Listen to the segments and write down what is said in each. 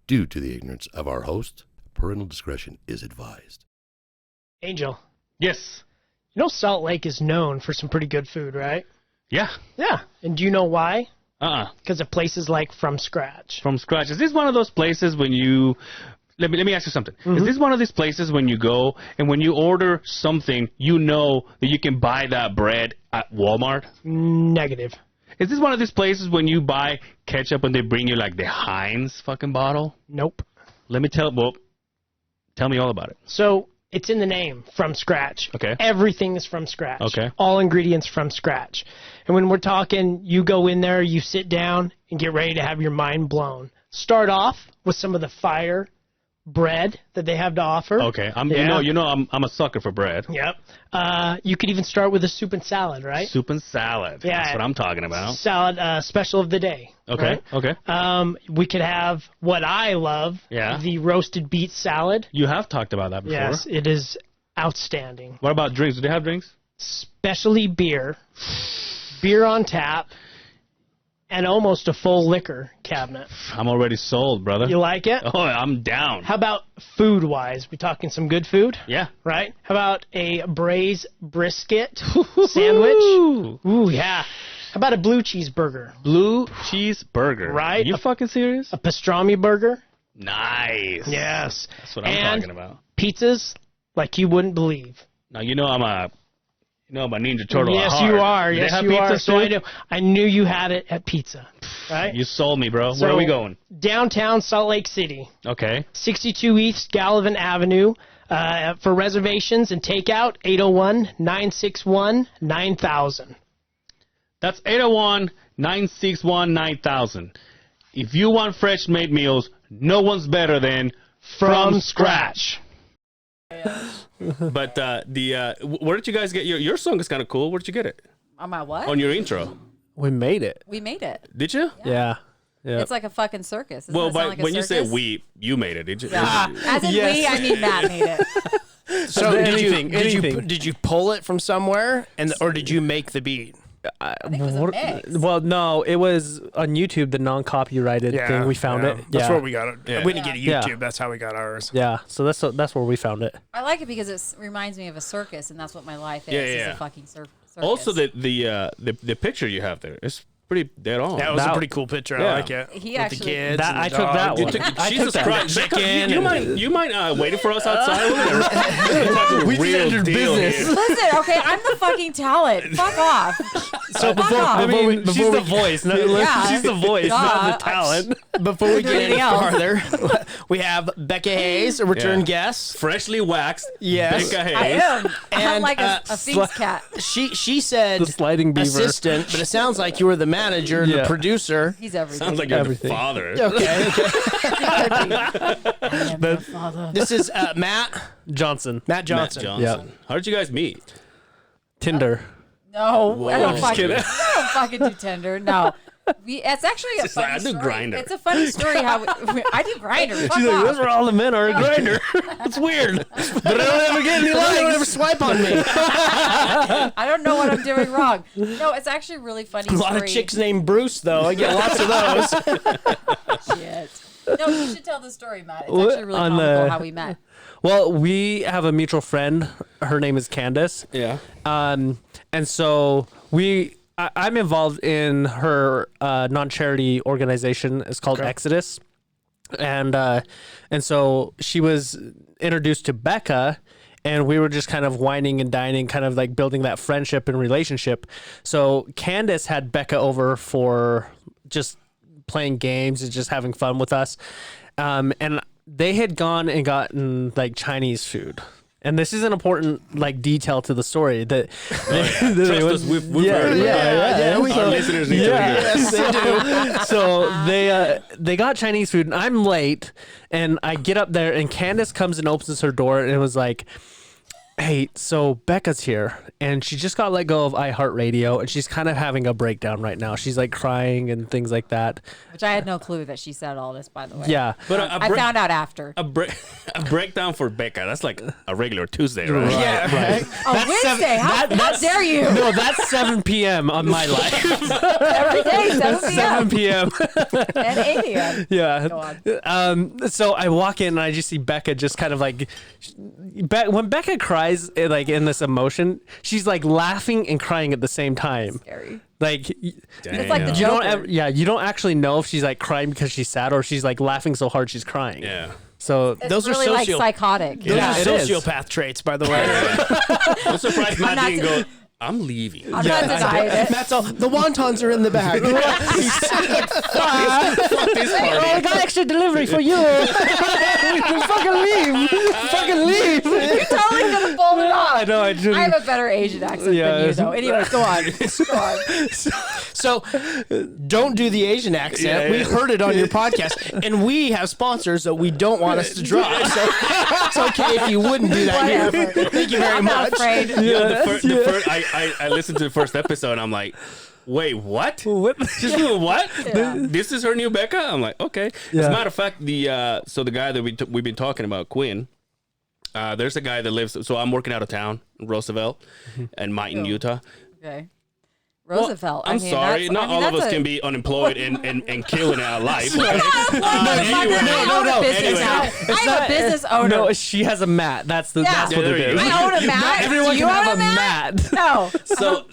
Due to the ignorance of our host, parental discretion is advised. Angel, Yes. you know Salt Lake is known for some pretty good food, right? Yeah. Yeah. And do you know why? Uh-uh. Because of places like From Scratch. From scratch. Is this one of those places when you... Let me ask you something. Is this one of these places when you go and when you order something, you know that you can buy that bread at Walmart? Negative. Is this one of these places when you buy ketchup and they bring you like the Heinz fucking bottle? Nope. Tell me all about it. So it's in the name, From Scratch. Okay. Everything is from scratch. Okay. All ingredients from scratch. And when we're talking, you go in there, you sit down, and get ready to have your mind blown. Start off with some of the fire bread that they have to offer. Okay. I'm a sucker for bread. Yep. You could even start with a soup and salad, right? Soup and salad. Yeah. That's what I'm talking about. Salad special of the day. Okay. Right? Okay. We could have what I love, Yeah. the roasted beet salad. You have talked about that before. Yes, it is outstanding. What about drinks? Do they have drinks? Specialty beer on tap, and almost a full liquor cabinet. I'm already sold, brother. You like it? Oh, I'm down. How about food-wise? We talking some good food? Yeah. Right? How about a braised brisket sandwich? Ooh, yeah. How about a blue cheeseburger? Blue cheeseburger. Right. You fucking serious? A pastrami burger? Nice. Yes. That's what I'm talking about. Pizzas like you wouldn't believe. Now, I'm a Ninja Turtle. Yes, at heart. you are. Do they Yes, have you are. pizzas So too? I knew you had it at pizza. Right? You sold me, bro. So, Where are we going? Downtown Salt Lake City. Okay. 62 East Gallivan Avenue. For reservations and takeout, 801-961-9000. That's 801-961-9000. If you want fresh made meals, no one's better than From Scratch. But where did you guys get your song? Is kind of cool. Where did you get it? On my what? On your intro. We made it. We made it. Did you? Yeah. It's like a fucking circus. Doesn't Well, it sound like a when you say circus? we, you made it. Did you? As in Yes. we, I mean Matt made it. So anything. Did you pull it from somewhere, or did you make the beat? I think it was a mix. Well, no, it was on YouTube, the non-copyrighted thing. We found it. That's Yeah. where we got it. Yeah. We didn't get a Yeah. YouTube. That's how we got ours. Yeah, so that's where we found it. I like it because it reminds me of a circus, and that's what my life is. Yeah, Is yeah. a fucking circus. Also, the picture you have there is pretty dead on. That was a pretty cool picture. Yeah. I like it. He With actually- the kids. That and I the took that dog. one. I took Jesus that. Christ, Becca, Chicken you mind waiting for us outside? We just entered business. Listen, okay, I'm the fucking talent. Fuck off. So before, I mean, before she's we, the voice. No, Yeah. she's the voice, not the Duh. talent. before we get any Anything else? farther, we have Becca Hayes, a return Yeah. guest. Freshly waxed. Yes. Becca I Hayes. am. I'm And, like a Sphinx cat. She said The sliding beaver. assistant, but it sounds like you were the manager and the Yeah. producer. He's everything. Sounds like you're Everything. the father. Okay. I am your father. This is Matt Johnson. Matt Johnson. Johnson. How did you guys meet? Tinder. No, I don't fucking. kidding. I don't fucking do Tinder. No. It's actually a Just like, funny I do story. Grindr. It's a funny story how I do Grindr. Fuck She's like, off. those are all the men are a grinder. It's weird. But I don't ever get any Don't ever likes. swipe on me. I don't know what I'm doing wrong. No, it's actually a really funny A story. lot of chicks named Bruce, though. I get lots of those. Shit. No, you should tell the story, Matt. It's actually really On comical the- how we met. Well, we have a mutual friend. Her name is Candace. Yeah. And so I'm involved in her non-charity organization. It's called Exodus, and so she was introduced to Becca, and we were just kind of whining and dining, kind of like building that friendship and relationship. So Candace had Becca over for just playing games and just having fun with us, and they had gone and gotten like Chinese food. And this is an important like detail to the story that Trust us, we've heard. Yeah, we Our listeners need to hear. Yes, they do. so they got Chinese food, and I'm late, and I get up there, and Candace comes and opens her door, and it was like, hey, so Becca's here, and she just got let go of iHeartRadio, and she's kind of having a breakdown right now. She's like crying and things like that. Which I had no clue that she said all this, by the way. Yeah. But I found out after. a break. a breakdown for Becca. That's like a regular Tuesday, right? Yeah, right. A Wednesday. How dare you? No, that's 7 p.m. on my life. Every day, 7 p.m. 7 p.m. and 8 a.m. Yeah. Go on. So I walk in and I just see Becca just kind of like, when Becca cries like in this emotion, she's like laughing and crying at the same time. Scary. Like, It's like the you don't Joker. you don't actually know if she's like crying because she's sad or she's like laughing so hard she's crying. Yeah. So It's Those are really like socio- psychotic. Those Yeah, are it is. sociopath traits, by the way. I'm surprised Matt not didn't go, I'm leaving. I'm not denying it. Matt's all, the wontons are in the bag. I got extra delivery for you. Fucking leave. Fucking leave. You totally could have pulled it off. I know. I didn't. I have a better Asian accent Yeah, than you, it's- though. Anyways, go on. Go on. So don't do the Asian accent. We heard it on your podcast, and we have sponsors that we don't want us to drop. So it's okay if you wouldn't do that here. Whatever. Thank you very I'm not much. afraid. The first, I listened to the first episode and I'm like, wait, what? What? She's doing what? Yeah. This is her new Becca? I'm like, okay. As Yeah. a matter of fact, the guy that we've been talking about, Quinn, there's a guy that lives, so I'm working out of town, in Roosevelt, and Maiton, Utah. Okay. Well, Roosevelt. I'm sorry. Not all of us can be unemployed and killing our life. Okay? Anyway. No. Business now. I'm a business owner. No, she has a mat. That's Yeah. that's what Yeah, it there you is. go. I own a mat. Not everyone Do you can own have a mat? No. So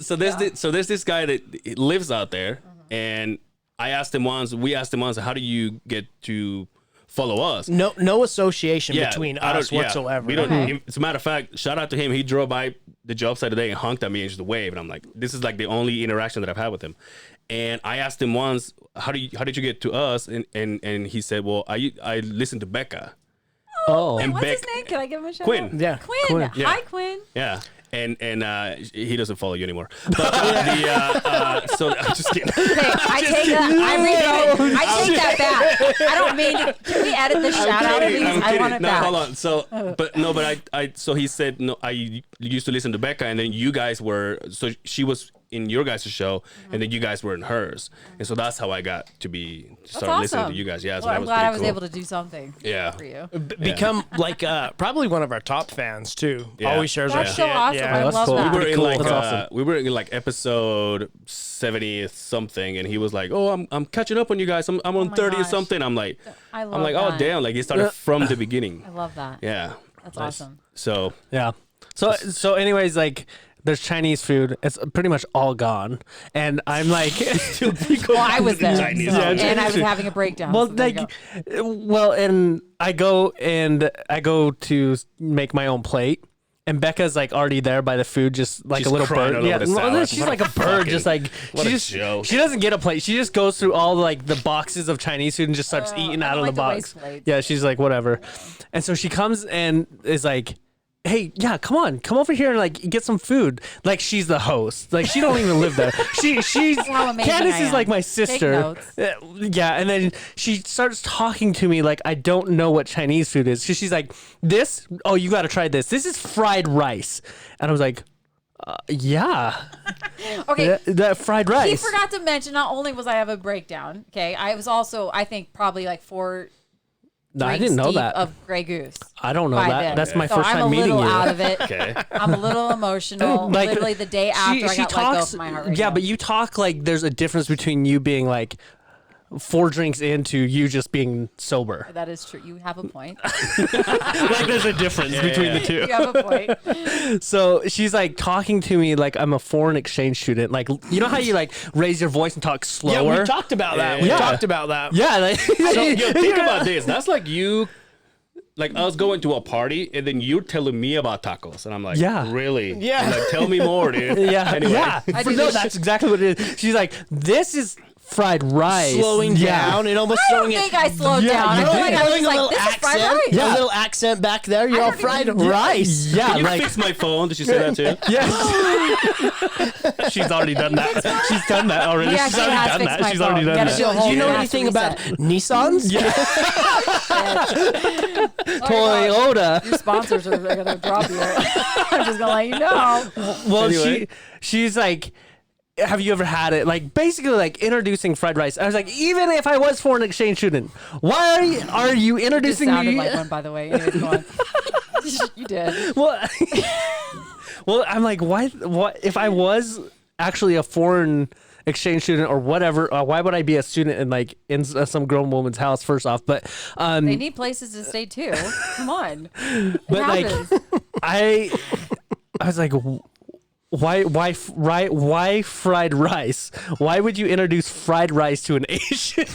there's this guy that lives out there, and we asked him once, how do you get to follow us? No association Yeah, between I don't- us yeah, whatsoever. We don't. Okay. As a matter of fact, shout out to him. He drove by the job site today and honked at me and just waved. And I'm like, this is like the only interaction that I've had with him. And I asked him once, how did you get to us? And he said, well, I listened to Becca. Oh. And What's his Beck- name? Can I give him a shout Quinn. out? Yeah. Quinn. Yeah. Hi, Quinn. Yeah. And he doesn't follow you anymore. But so I'm just kidding. Okay, I take that. I take that back. I don't mean to. Can we edit the shout out of these? I'm I kidding. want it No, back. hold on. So, so he said, no, I used to listen to Becca, and then you guys were, so she was in your guys' show, and then you guys were in hers, and so that's how I got to start listening to you guys. Yeah, so Well, that I'm was glad pretty I was cool. able to do something. Yeah. For you. Become like probably one of our top fans too. Yeah. Always shares our That's shit. so awesome. Yeah. I that's love cool. that. We were in Cool. like That's awesome. we were in like episode 70 something, and he was like, "Oh, I'm catching up on you guys. I'm on my 30 gosh. something." I'm like, I love I'm like, oh that. damn! Like he started from the beginning. I love that. Yeah, That's Nice. awesome. So Yeah. So anyways, like there's Chinese food. It's pretty much all gone, and I'm like, Well, I was there, Chinese so- food. and I was having a breakdown. well, so there you like, go. well, and I go to make my own plate. And Becca's like already there by the food, just like She's a little crying bird. all over Yeah, the salad. she's What like a a bird, fucking- just like what she a just joke. she doesn't get a plate. She just goes through all like the boxes of Chinese food and just starts eating I out don't of the like to box. waste plates. Yeah, she's like whatever. And so she comes and is like, "Hey, yeah, come over here and like get some food." Like she's the host. Like she don't even live there. She's How amazing Candace I is am. like my Take sister. notes. Yeah, and then she starts talking to me like I don't know what Chinese food is. So she's like, "This? Oh, you got to try this. This is fried rice." And I was like, "Yeah, Okay. that fried rice." He forgot to mention, not only was I have a breakdown, okay, I was also, I think, probably like 4 No, I drinks didn't know deep that. of Grey Goose. I don't know by that. then. That's my So first I'm time a meeting little you. out of it. okay. I'm a little emotional. Like, Literally the day after I got let go from my heart rate. Yeah, but you talk like there's a difference between you being like 4 drinks into you just being sober. That is true. You have a point. Like there's a difference between the two. You have a point. So she's like talking to me like I'm a foreign exchange student. Like you know how you like raise your voice and talk slower? Yeah, we talked about that. We Yeah. talked about that. Yeah, like, So yo, think about this. That's like you. Like I was going to a party and then you're telling me about tacos and I'm like, Yeah. really? Yeah. I'm like, tell me more, dude. yeah, Anyway. yeah. I For- do no, this that's exactly what it is. She's like, this is fried rice. Slowing Yeah. down and almost I don't throwing think it. I slowed Yeah, down. you I feel did. like I was Throwing just a like, little this is fried accent, rice. Yeah. a little accent back there. You're I all don't fried even- rice. Yeah, Can you like fix my phone? Did she say that too? yes. She's already done that. She's done that already. Yeah, She's she already has done fixed that. my She's already phone. done Gotta that. do a Do whole you know master anything about reset. Nissans? Toyota. Your sponsors are going to drop you. I'm just going to let you know. Well, Anyway. she's like, have you ever had it? Like basically like introducing fried rice. I was like, even if I was foreign exchange student, why are you Just introducing sounded me? like one, by the way. Anyways, go on. You did. Well, well, I'm like, why? What if I was actually a foreign exchange student or whatever? Why would I be a student in like in some grown woman's house? First off, but They need places to stay too. Come on. but It like happens. I was like, why fried rice? Why would you introduce fried rice to an Asian?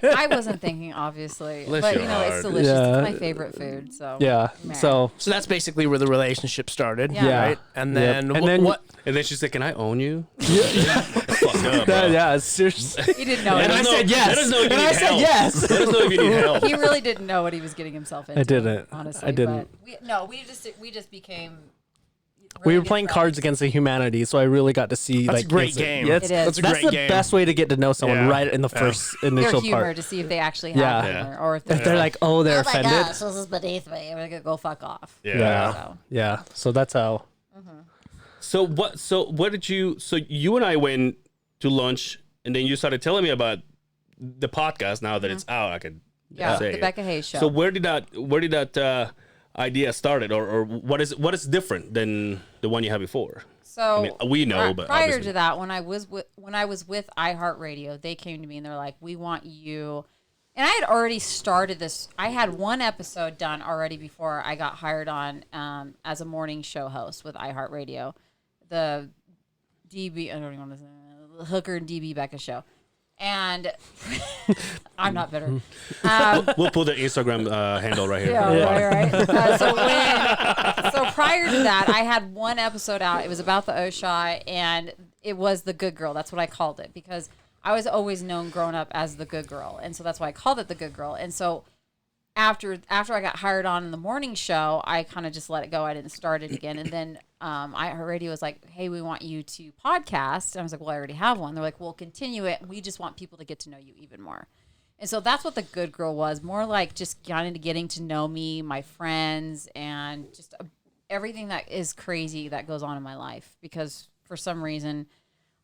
I wasn't thinking, obviously, Bless but your you know, it's heart. delicious. Yeah. It's my favorite food. So Yeah. Man. So So that's basically where the relationship started, Yeah. right? And Yep. then, And then- what? And then she said, "Can I own you?" Fucked up, bro. yeah, seriously. he didn't know. And It. I said yes. Let us know if you And need I said help. yes. Let us know if you need help. He really didn't know what he was getting himself into. didn't. Honestly, I didn't. But we just became. We really were good playing friends. Cards Against the Humanity, so I really got to see That's like a great instant- game. Yeah, It is. That's a that's great the game. best way to get to know someone Yeah. right in the first Their initial humor part. to see if they actually have Yeah. humor, or if If they're like, oh, they're oh my offended. gosh, this is beneath me. We're gonna go fuck off. Yeah. So. Yeah. So that's how. So what did you? So you and I went to lunch, and then you started telling me about the podcast. Now that it's out, I could Yeah, say the it. Becka Hayes show. So where did that idea started, or what is different than the one you had before? So I mean, we know, but prior obviously- to that, when I was with iHeartRadio, they came to me and they're like, "We want you." And I had already started this. I had one episode done already before I got hired on as a morning show host with iHeartRadio, the DB. I don't even want to say the Hooker and DB Becka show. And I'm not bitter. We'll put the Instagram handle right here. Yeah, right. So prior to that, I had one episode out. It was about the OSHA, and it was the good girl. That's what I called it because I was always known growing up as the good girl, and so that's why I called it the good girl. And so after I got hired on in the morning show, I kind of just let it go. I didn't start it again, and then iHeartRadio was like, "Hey, we want you to podcast." And I was like, "Well, I already have one." They're like, "We'll continue it. We just want people to get to know you even more." And so that's what the good girl was, more like just kind of getting to know me, my friends, and just everything that is crazy that goes on in my life. Because for some reason,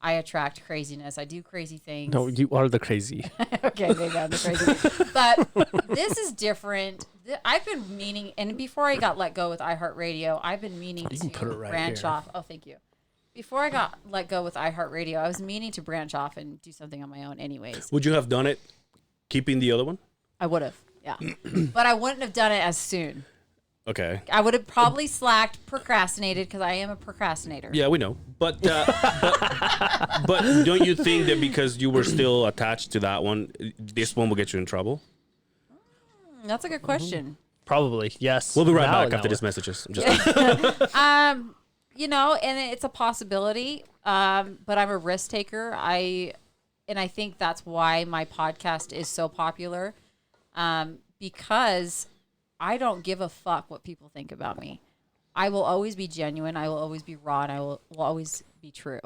I attract craziness. I do crazy things. No, you are the crazy. Okay, maybe I'm the crazy. But this is different. I've been meaning, and before I got let go with iHeartRadio, I've been meaning to put it right branch here. off. Oh, thank you. Before I got let go with iHeartRadio, I was meaning to branch off and do something on my own anyways. Would you have done it, keeping the other one? I would have, yeah. But I wouldn't have done it as soon. Okay. I would have probably slacked, procrastinated, because I am a procrastinator. Yeah, we know. But don't you think that because you were still attached to that one, this one will get you in trouble? That's a good question. Probably yes. We'll be right Now I back know after it. these messages. I'm just You know, and it's a possibility. But I'm a risk taker. And I think that's why my podcast is so popular. Because I don't give a fuck what people think about me. I will always be genuine. I will always be raw, and I will always be true.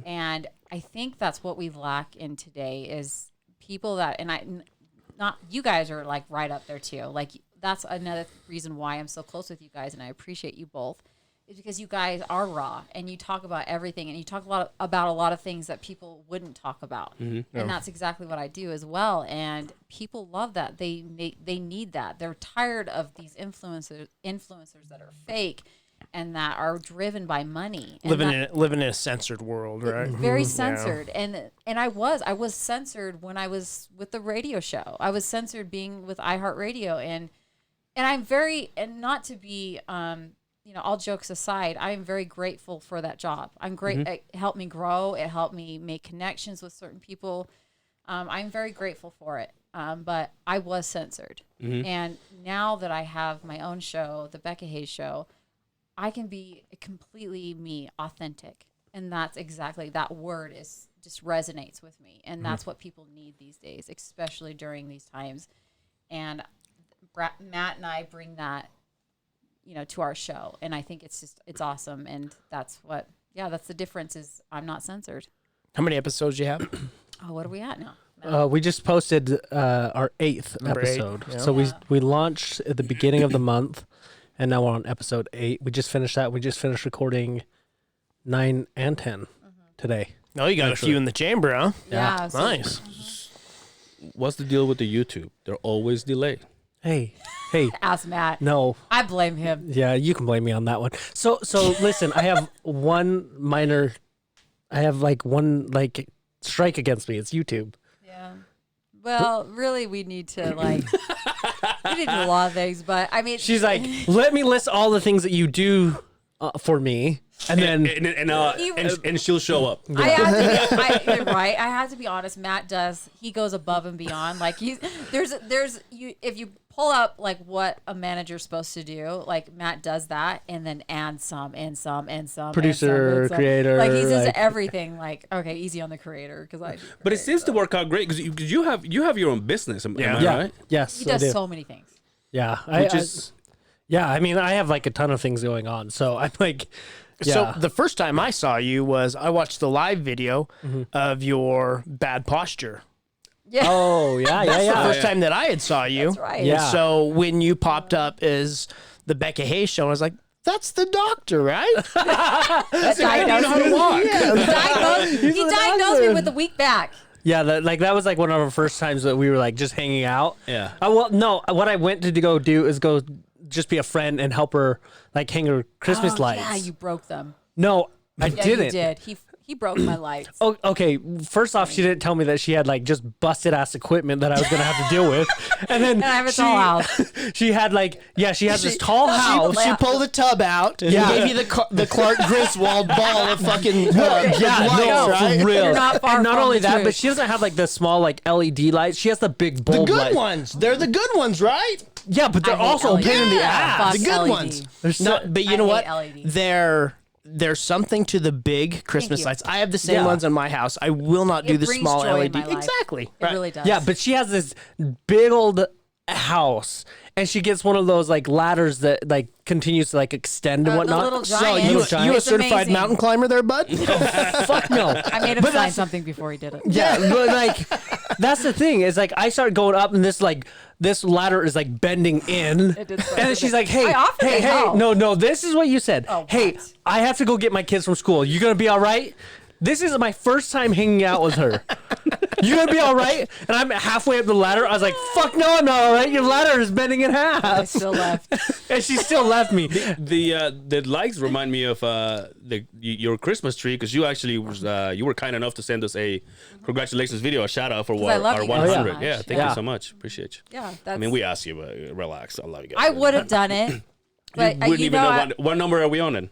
And I think that's what we lack in today is people that, not you guys are like right up there too. Like that's another reason why I'm so close with you guys, and I appreciate you both. Is because you guys are raw and you talk about everything, and you talk about a lot of things that people wouldn't talk about, and that's exactly what I do as well. And people love that. They need that. They're tired of these influencers that are fake and that are driven by money. And Living in a censored world, right? very Yeah. censored, and I was censored when I was with the radio show. I was censored being with iHeartRadio, and I'm very, and not to be all jokes aside, I am very grateful for that job. I'm great. It helped me grow. It helped me make connections with certain people. I'm very grateful for it. But I was censored. And now that I have my own show, the Becka Hayes Show, I can be completely me, authentic. And that's exactly, that word is just resonates with me. And that's what people need these days, especially during these times. And Matt and I bring that to our show. And I think it's awesome. And that's the difference is I'm not censored. How many episodes do you have? Oh, what are we at now? We just posted our 8th Number 8, episode. yeah. So we launched at the beginning of the month, and now we're on episode 8. We just finished that. We just finished recording 9 and 10 today. Oh, you got a few in the chamber, huh? Yeah. So Nice. What's the deal with the YouTube? They're always delayed. Hey, ask Matt. no. I blame him. Yeah, you can blame me on that one. So listen, I have one strike against me. It's YouTube. Yeah. Well, really, we need to we need to do a lot of things, but I mean, She's like, let me list all the things that you do for me, and then And she'll show up. I have to be, you're right. I have to be honest. Matt does. He goes above and beyond. Like there's you. If you pull up like what a manager's supposed to do, like Matt does that, and then some, Producer, and some. creator, Like he does like- everything. Like okay, easy on the creator because I. But it seems to work out great because you have your own business. Am I right? yes, He I does do. so many things. Yeah, Yeah, I mean, I have like a ton of things going on, so I'm like, yeah. So the first time I saw you was I watched the live video of your bad posture. Yeah. Oh yeah, That's yeah. the first time that I had saw you. That's right. Yeah. So when you popped up as the Becka Hayes show, I was like, that's the doctor, right? That's how you know how to walk. He diagnosed me with a weak back. Yeah, that was like one of our first times that we were like just hanging out. Yeah. Well, no, what I went to go do is go just be a friend and help her like hang her Christmas lights. Yeah, you broke them. No, I Yeah, didn't. you did. He broke my lights. Oh, okay. First off, she didn't tell me that she had like just busted ass equipment that I was gonna have to deal with, and then And I have a tall house. she had like she has this tall house. She pulled the tub out and Yeah. gave you the Clark Griswold ball of fucking lights, no, right? for real. You're not far and not from only the that, truth. but she doesn't have like the small like LED lights. She has the big The bulb good light. ones. They're the good ones, right? Yeah, but they're I hate also a LED. pain in the Yeah, ass. the Fuck good LED. ones. No, but you I know what? hate LED. There's something to the big Christmas you. lights. I have the same Yeah. ones in my house. I will not do It the brings small joy in LED. my life. Exactly. It really does. Yeah, but she has this big old house, and she gets one of those like ladders that like continues to like extend and The whatnot. little So giant. you Giant. a It's certified amazing. mountain climber there, bud? Fuck no. I made him sign something before he did it. Yeah, but like that's the thing is like I started going up and this ladder is like bending in, It did and start then to she's bend. like, "Hey, I offered hey, to hey, help. no, this is what you said. Oh, hey, what? I have to go get my kids from school. You gonna be all right?" This is my first time hanging out with her. You gonna be all right? And I'm halfway up the ladder. I was like, "Fuck no, I'm not all right. Your ladder is bending in I half." still left. And she still left me. The lights remind me of your Christmas tree because you actually you were kind enough to send us a congratulations video, a shout out for I love our you guys so 100. much. Yeah, thank Yeah. you so much. Appreciate you. Yeah, that's. I mean, we asked you, but relax. I love you guys. I would have done it, but Wouldn't you even know, know what number are we on then?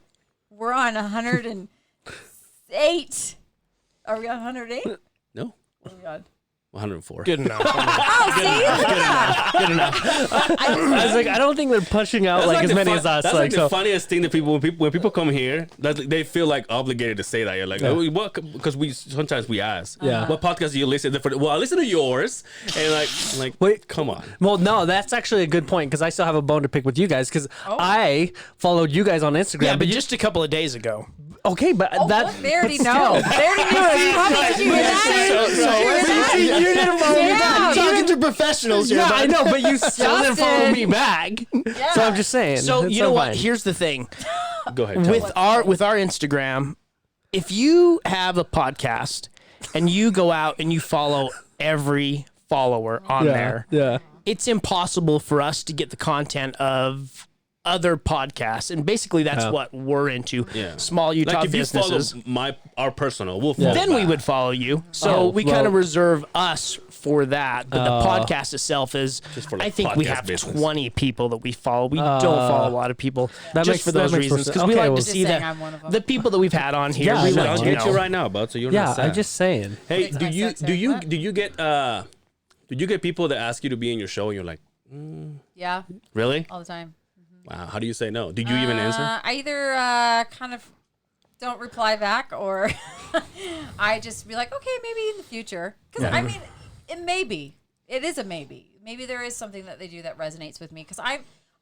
we're on 108. Are we on 108? No, What are we on? 104. Good enough. Oh, see, look at that. Good enough. I was like, I don't think they're pushing out like as the many fun- as us. That's like like the so. funniest thing that when people come here, that they feel like obligated to say that. You're like, oh, what? Because sometimes we ask, Yeah. what podcast do you listen to? Well, I listen to yours, and like, Wait. come on. Well, no, that's actually a good point because I still have a bone to pick with you guys because I followed you guys on Instagram. Yeah, but just a couple of days ago. okay, but that They already know. They already knew it was coming. Did you hear that? You didn't follow me Yeah, back. I'm you talking to professionals here. yeah, bud. I know, but you still didn't follow Justin. me back. So I'm just saying. So it's you know so what? fine. Here's the thing. Go ahead. Tell with us. our Instagram, if you have a podcast and you go out and you follow every follower on there, Yeah. it's impossible for us to get the content of other podcasts, and basically that's Yeah. what we're into. Yeah. Small Utah Like if you businesses. follow our personal, we'll follow. Then we back. would follow you. So Oh, we well- kind of reserve us for that. But the podcast itself is, Just for, like, I think we podcast have business. 20 people that we follow. We don't follow a lot of people that just makes- for that those makes more reasons. sense. Because we Okay, like well- to Just see saying that I'm one of them. the people that we've had on here. Yeah, we I know. like I'll to get know. you right now, bud. So you're Yeah, not sad. I'm just saying. Hey, do you Sex ed, what? did you get people that ask you to be in your show and you're like, Yeah, really? all the time. Wow. How do you say no? Did you even answer? I either kind of don't reply back or I just be like, okay, maybe in the future. Because I mean, it may be. It is a maybe. Maybe there is something that they do that resonates with me. Because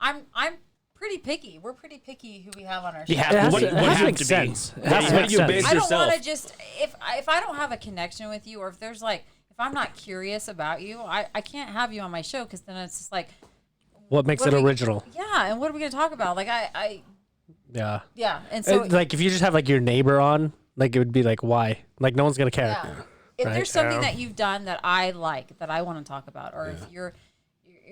I'm pretty picky. We're pretty picky who we have on our show. You have It to, has what, to- what it has to have make to sense. be? It has to What make do you sense. base I don't yourself? want to just if I don't have a connection with you, or if there's like if I'm not curious about you, I can't have you on my show because then it's just like What makes what it are we- original? Yeah, and what are we gonna talk about? Like I Yeah. yeah, and so Like if you just have like your neighbor on, Like it would be like, why? Like no one's gonna care. Yeah. If Right. there's something that you've done that I like, that I want to talk about, or if you're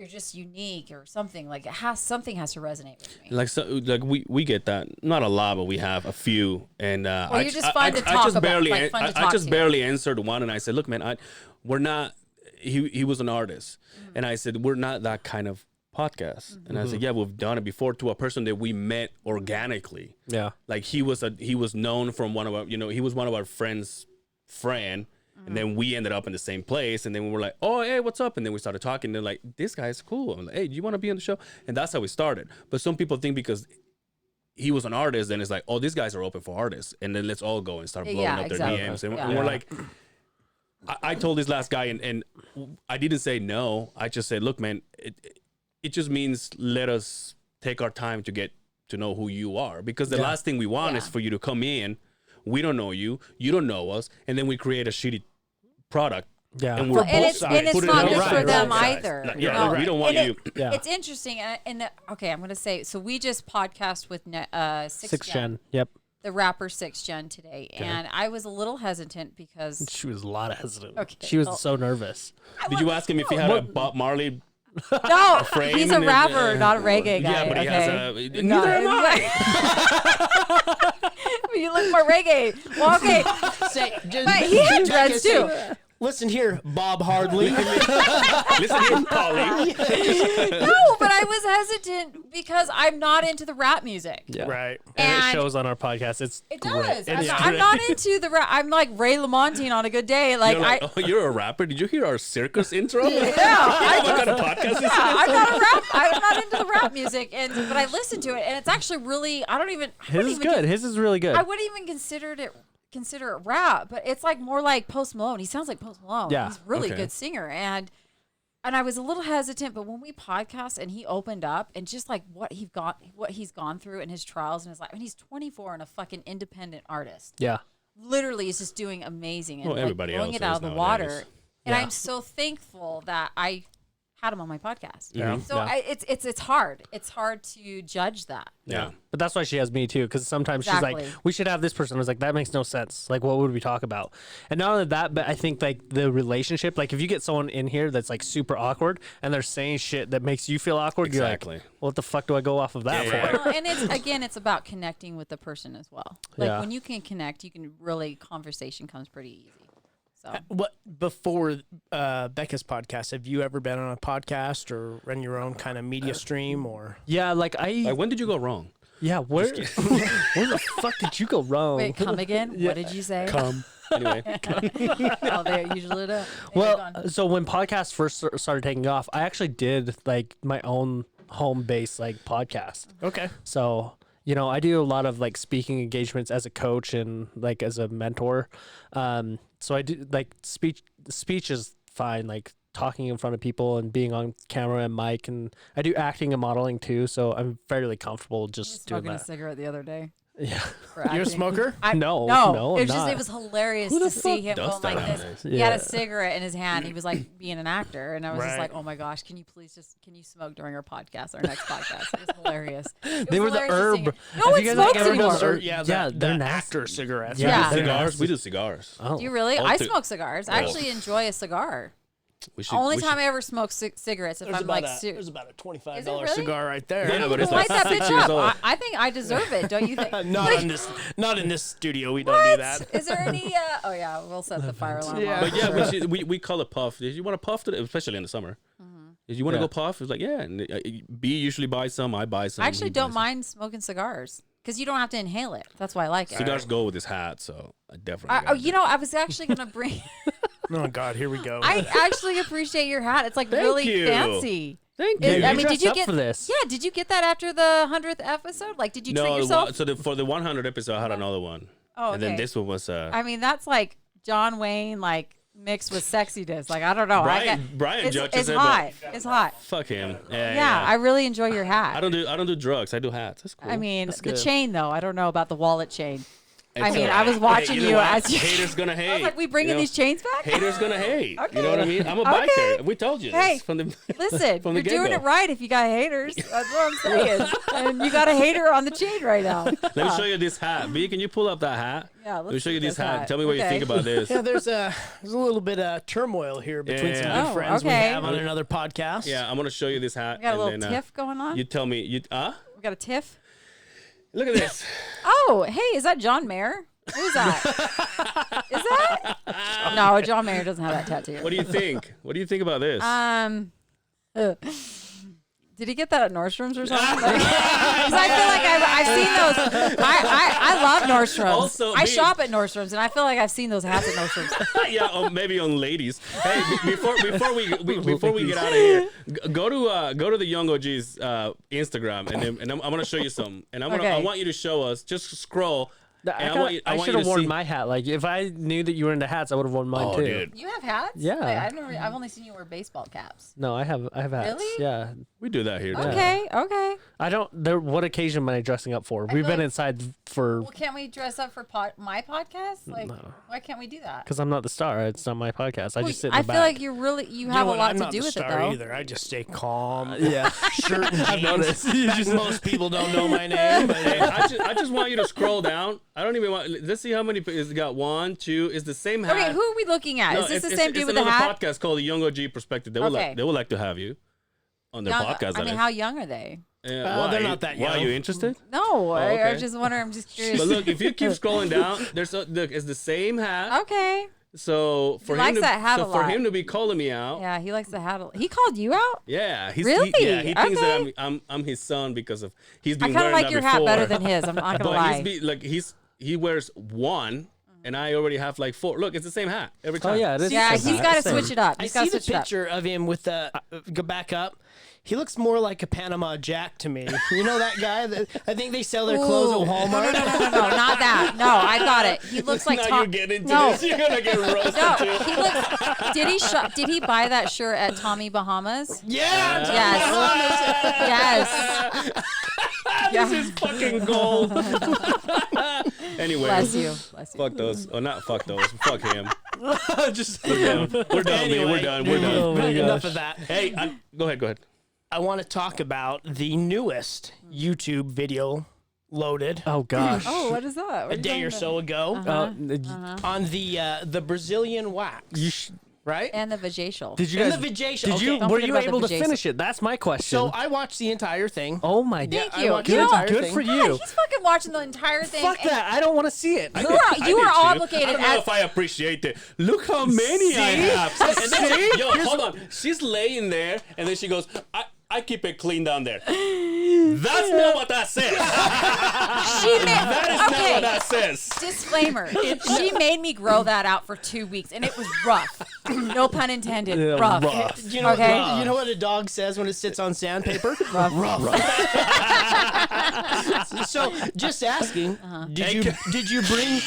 just unique or something, like something has to resonate with me. Like we get that, not a lot, but we have a few, and Or you're just fun to talk just about, barely, like, fun to I talk just to. barely answered one, and I said, look, man, we're not. He was an artist, and I said we're not that kind of podcast, and I said, yeah, we've done it before to a person that we met organically. Yeah. Like he was known from one of our, he was one of our friends' friend. And then we ended up in the same place, and then we were like, "Oh, hey, what's up?" And then we started talking. And they're like, "This guy's cool." I'm like, "Hey, do you want to be on the show?" And that's how we started. But some people think because he was an artist, then it's like, "Oh, these guys are open for artists," and then let's all go and start blowing up exactly. their DMs. And Yeah. we're like, I told this last guy, and I didn't say no. I just said, "Look, man, it just means let us take our time to get to know who you are, because the last thing we want is for you to come in." We don't know you. You don't know us, and then we create a shitty product. Yeah. And we're And both it's sides. Put it not on good both for sides. them Both sides. either. Like, yeah, No. we don't want And you. Yeah. It's interesting, and okay, I'm going to say, so we just podcast with 6 Gen. Yep. the rapper 6 Gen today, and I was a little hesitant because She was a lot hesitant. Okay, She was well- so nervous. Did you ask him if he had a Bob Marley? no, frame he's a and rapper, not a reggae guy. Yeah, but he okay? has a. Neither am I. You look more reggae. Well, okay, but he had dreads too. Listen here, Bob Hardley. Listen here, Polly. No, but I was hesitant because I'm not into the rap music. Yeah. Right. And it And- shows on our podcast. It's It great. does. It is I'm great. not into the rap. I'm like Ray LaMontagne on a good day. Like, You're like, oh, you're a rapper? Did you hear our circus intro? yeah, You know what kind of podcast this is? I'm not a rap. I'm not into the rap music, but I listen to it, and it's actually really. I wouldn't His is even good. His is really good. I wouldn't even consider it rap, but it's like more like Post Malone. He sounds like Post Malone. Yeah. He's a really Okay. good singer, and I was a little hesitant, but when we podcast and he opened up and just like what he's gone through and his trials in his life, and he's 24 and a fucking independent artist. Yeah. Literally is just doing amazing and Well, like everybody blowing else it out is of the nowadays. water. And Yeah. I'm so thankful that I had him on my podcast. Yeah. So Yeah. it's hard. It's hard to judge that. Yeah. But that's why she has me too, because sometimes she's Exactly. like, we should have this person. I was like, that makes no sense. Like, what would we talk about? And not only that, but I think like the relationship, like if you get someone in here that's like super awkward and they're saying shit that makes you feel awkward, Exactly. you're like, well, what the fuck do I go off of that Yeah, for? Well, and it's about connecting with the person as well. Like Yeah. when you can connect, you can really conversation comes pretty easy. So What before Becca's podcast? Have you ever been on a podcast or run your own kind of media stream or? Yeah, like Like, when did you go wrong? yeah, where the fuck did you go wrong? wait, come again? What did you say? Come. Anyway. Oh, they usually do. Well, so when podcasts first started taking off, I actually did like my own home base like podcast. Okay. So, you know, I do a lot of like speaking engagements as a coach and like as a mentor. So I do like speech is fine, like talking in front of people and being on camera and mic, and I do acting and modeling too. So I'm fairly comfortable just doing smoking a that. cigarette the other day. Yeah. for You're a acting. smoker? No, no, I'm it was not. it was hilarious Who to the see fuck him does going like that this. nowadays? He had a Yeah. cigarette in his hand. He was like being an actor, and I was just Right. like, "Oh my gosh, can you smoke during our podcast, our next podcast?" It was hilarious. They were the herb. No Have one you guys smokes ever anymore. done- Yeah, Yeah, the they're nasty. actor cigarettes. Yeah. Yeah. they're Cigars? nasty. We do cigars. Oh. Do you really? All I to- smoke cigars. I actually enjoy a cigar. We should, Only we time should- I ever smoke cigarettes if There's I'm like, there's about a $25 Is it really? cigar right there. Yeah, but it's light like that 6 bitch years up. old. I think I deserve it. Don't you think? Not in this studio. We don't do that. Is there any? Oh yeah, we'll set the fire alarm Yeah. off. But yeah, we call it puff. Did you want to puff today, especially in the summer? Did you want to Yeah. go puff? It's like, yeah. And B usually buys some. I buy some. I actually he don't buys mind smoking cigars because you don't have to inhale it. That's why I like it. some. Cigars go with his hat, so I definitely. Oh, you know, I was actually gonna bring. Oh God, here we go. I actually appreciate your hat. It's like Thank really you. fancy. Thank Is- you. I mean, dressed did you up get for this? Yeah, did you get that after the 100th episode? Like, did you treat no, yourself? for the 100 episode, I had another one. Oh, And then okay. this one was I mean, that's like John Wayne, like mixed with sexiness. Like, I don't know. Brian it's, judges it's it, hot. It's hot. fuck him. Yeah, I really enjoy your hat. I don't do drugs. I do hats. That's cool. I mean, the good. chain though. I don't know about the wallet chain. I mean, I was watching Hey, know you what? as you. Haters gonna hate. I was like, we bringing these chains back? Haters gonna hate. Okay. You know what I mean? I'm a Okay. biker. We told you this Hey, from the Listen, from you're the doing get-go. it right if you got haters. That's what I'm saying. And you got a hater on the chain right now. Let me show you this hat. B, can you pull up that hat? Yeah, Let me let's show you see this this hat. hat. Tell me what you Okay. think about this. Yeah, there's a little bit of turmoil here between some Yeah. good Oh, friends we okay. have on another podcast. Yeah, I'm gonna show you this hat. We got a and little then, tiff going on. You tell me. We got a tiff. Look at this. Oh, hey, is that John Mayer? Who is that? Is that? No, John Mayer doesn't have that tattoo. What do you think? What do you think about this? Did he get that at Nordstrom's or something? Because I feel like I've seen those. I love Nordstrom's. Also, I me- shop at Nordstrom's, and I feel like I've seen those hats at Nordstrom's. Yeah, maybe on ladies. Hey, before we get out of here, go to the Young OG's Instagram, and I'm gonna show you some. And I Okay. want you to show us. Just scroll. And I want you should to have worn see- my hat. Like if I knew that you were into hats, I would have worn mine Oh, too. dude. You have hats? Yeah. I've only seen you wear baseball caps. No, I have hats. Really? Yeah. We do that here. Too. Okay, okay. I don't. What occasion am I dressing up for? We've feel been like- inside for Well, can't we dress up for my podcast? Like, why can't we do that? because I'm not the star. It's not my podcast. I just sit in the I back. feel like you You have know a what? lot I'm to not do the with it star though. either. I just stay calm. yeah. Shirt and jeans. noticed. In fact, most people don't know my name, but Hey, I just want you to scroll down. I don't even want. Let's see how many. It's got 1, 2. It's the same hat. Okay, who are we looking at? No, Is this it's- the same it's dude with the another hat? podcast called the Young OG Perspective. They Okay. would like to have you on their Young- podcast. I mean, how young are they? they're not that Why are young. you interested? No, I okay. was just wondering. I'm just curious. But look, if you keep scrolling down, look, it's the same hat. Okay. So for He him likes to, that hat so a for lot. him to be calling me out, Yeah, he likes the hat. He called you out? he's Really? he thinks that Okay. I'm his son because of he's I been kind of wearing like that your before. hat better than his. I'm not gonna But lie. he wears 1, and I already have like 4. Look, it's the same hat every time. Oh yeah, it is. Yeah, the same he's hat. got to Same. switch it up. I He's got see to the switch it up. picture of him with the go back up. He looks more like a Panama Jack to me. You know that guy that I think they sell their clothes Ooh. at Walmart. No, not that. No, I got it. He looks like now Tom. you're getting into no, this. You're gonna get roasted no, too. he looks. Did he buy that shirt at Tommy Bahamas? Yeah. Yes. Yes. This is fucking gold. Anyway, Bless you. Bless you. fuck those. Oh, not fuck those. Fuck him. Just We're done. We're done, man. We're done. We're done. Oh my Enough gosh. of that. Hey, go ahead. I want to talk about the newest YouTube video loaded Oh gosh. Oh, what is that? What are a you day talking or about? so ago on the Brazilian wax. You sh- right? And the vajacial. did you And guys? the vajacial. Did you? Okay. Don't Were forget you about the able to vajacial. finish it? That's my question. So I watched the entire thing. oh my Thank god. I you. watched You the know, entire Good thing. for God, you. he's fucking watching the entire thing. Fuck and that. I don't want to see it. You I are did too. obligated I don't know as if I appreciate it. Look how many I have. And then, yo, hold on. She's laying there, and then she goes, I keep it clean down there. That's not what that says. That is not what that says. Disclaimer. She made me grow that out for 2 weeks, and it was rough. No pun intended. Yeah, rough. rough. You know, Okay. you know what a dog says when it sits on sandpaper? Rough. So, just asking, did you bring?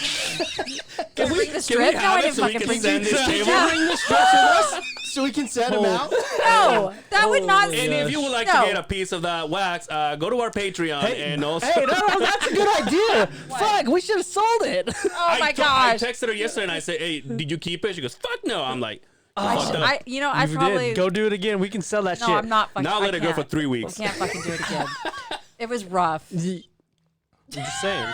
Can we bring the Can strip? we No, I have it didn't so we fucking can bring send the this Did table? you bring the strips with us so we can set them out? No, that would not. And if you would like No. to get a piece of that wax, go to our Patreon and also. Hey, no, that's a good idea. Fuck, we should have sold it. Oh my I gosh. texted her yesterday and I said, "Hey, did you keep it?" She goes, "Fuck no." I'm like, I fucked up. I You probably. did. Go do it again. We can sell that No, shit. I'm not fucking. Now I let it go for can't. 3 weeks. I can't fucking do it again. It was rough. I'm just saying.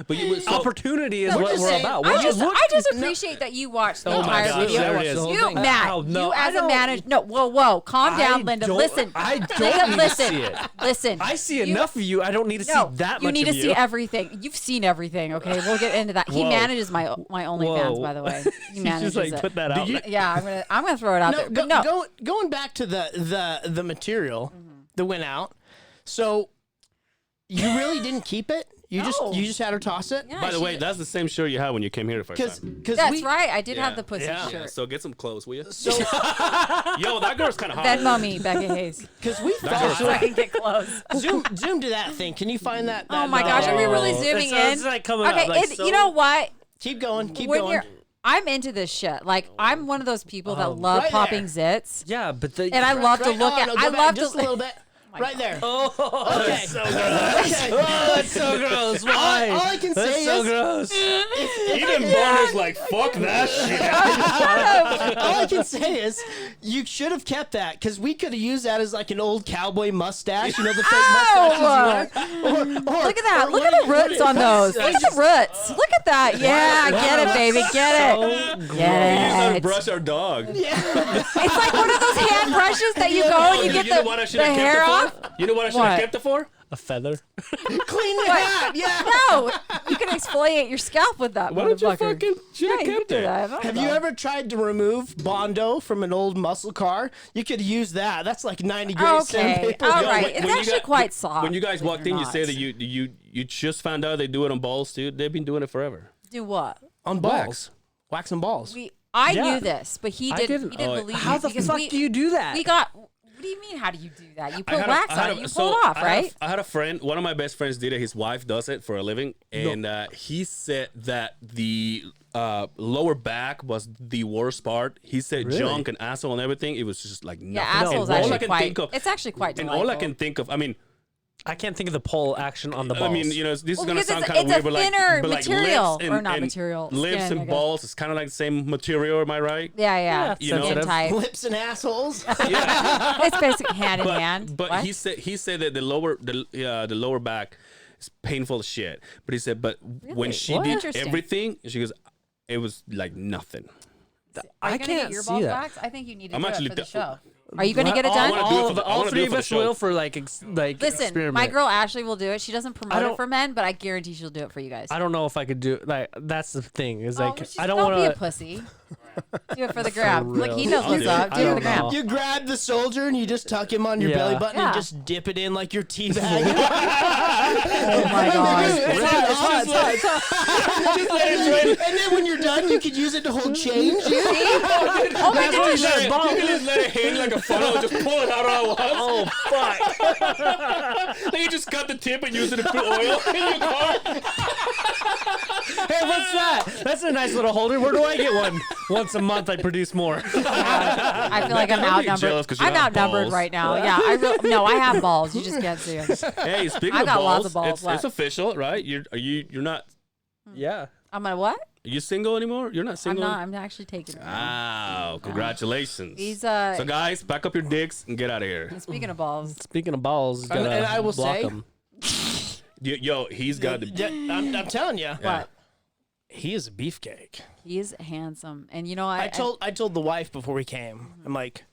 But you so, Opportunity is No, we're what just we're saying- about. I We're just, look- I just appreciate that you watched the Oh my entire gosh, video. there it is. whole You, thing. Matt, Oh, no, you I as a don't- manager. No, whoa, calm down, I Linda. don't- Listen, I don't Linda, need to listen, see it. listen. I see You- enough of you. I don't need to see No, that you much need of to you. see everything. You've seen everything. Okay, we'll get into that. He Whoa. manages my OnlyFans, Whoa. by the way. He You manages just like it. put that out. you- there. Yeah, I'm gonna throw it out there. But no, Going back to the material that went out. So you really didn't keep it? You No. just had her toss it? Yeah, by the she- way, that's the same shirt you had when you came here the first time. that's right. I did have the pussy Yeah, shirt. so get some clothes, will you? So Yo, that girl's kind of hot. Venmo me, Becca Hayes, because we so thought I can get clothes. zoom to that thing. Can you find that? Oh my gosh, are we really zooming in? It's like coming Okay, up, like, you know what? Keep going. Keep When going. you're, I'm into this shit. Like I'm one of those people that love right popping there. zits, Yeah, but the and I love to Right- look oh, at. no, I go love back just to. a little bit. right there. Oh, Okay. that's so gross. Okay. Oh, that's so gross. Why? All I can That's say so is, gross. Eden Barner's like, fuck that shit. all I can say is, you should have kept that because we could have used that as like an old cowboy mustache. You know, the fake mustaches you wear. Look at that. Look at the roots on those. Look at the roots. Look at that. Yeah, get it, baby. Get it. We use that Get to it. brush our dog. It's like one of those hand brushes that you go and you get You know what I should the have kept hair it off. for? You know what I should What? have kept it for? A feather. Clean the hat. Yeah. No, you can exfoliate your scalp with that. Why don't you motherfucker. fucking should Yeah, have you can kept do it? that. I don't Have know. you ever tried to remove Bondo from an old muscle car? You could use that. That's like 90 grade Okay, sandpaper. all Yo, right. when It's you actually got- quite soft. When you guys believe walked it or in, you say not. that you just found out they do it on balls too. They've been doing it forever. do what? On balls. Wax and balls. I Yeah. knew this, but he didn't. He didn't Oh, believe How me the because fuck we, do you do that? We got. What do you mean? How do you do that? You I put had wax I had on it. You so pull it off, I had right? I had a friend. One of my best friends did it. His wife does it for a living, and he said that the lower back was the worst part. He said Really? junk and asshole and everything. It was just like Yeah, nothing. asshole's And all I actually can quite. think of, It's actually quite and delightful. all I can think of. I mean, I can't think of the pull action on the balls. I mean, you know, this is Well, gonna because sound it's- kind of it's weird, a but like, thinner but like material, lips or and, not and material, lips skin, I and guess. balls. It's kind of like the same material. Am I right? Yeah, You skin know? type. Lips and assholes. It's basically hand in hand. But What? he said that the lower back is painful as shit. But he said, but when Really? she What? did Interesting. everything, she goes, it was like nothing. Are you I gonna can't get your see balls that. waxed? I think you need to I'm do actually it for the d- show. Are you going to get it I done? wanna do it for the- I all wanna do three it of for the us show. will for like Listen, experiment. my girl Ashley will do it. She doesn't promote it don't- for men, but I guarantee she'll do it for you guys. I don't know if I could do like that's the thing is Oh, like well, she's- I don't be a want to. pussy. Do it for the gram. real. Like he knows what's do it. up. Do I it for don't the gram. know. You grab the soldier and you just tuck him on your Yeah. belly button and Yeah. just dip it in like your tea bag. Oh my god. And then when you're done, you could use it to hold change. Oh my You gosh. can just let it hang like a funnel and just pull it out all at once. Oh fuck! Then you just cut the tip and use it to put oil in your car. Hey, what's that? That's a nice little holder. Where do I get one? Once a month, I produce more. I feel like I'm Don't be outnumbered. jealous 'cause you I'm don't have outnumbered balls. right now. Yeah, no, I have balls. You just can't see them. Hey, speaking I of got balls, lots of balls. it's What? official, right? You're not. Yeah. Hmm. I'm a what? Are you single anymore? You're not I'm single. not. I'm actually taking it. Wow! Congratulations. He's So guys, pack up your dicks and get out of here. Speaking of balls, Speaking of balls, And- gotta and I will block say- 'em. Yo, he's got the. I'm telling you, what? he is a beefcake. He is handsome, and you know I told the wife before we came. I'm like,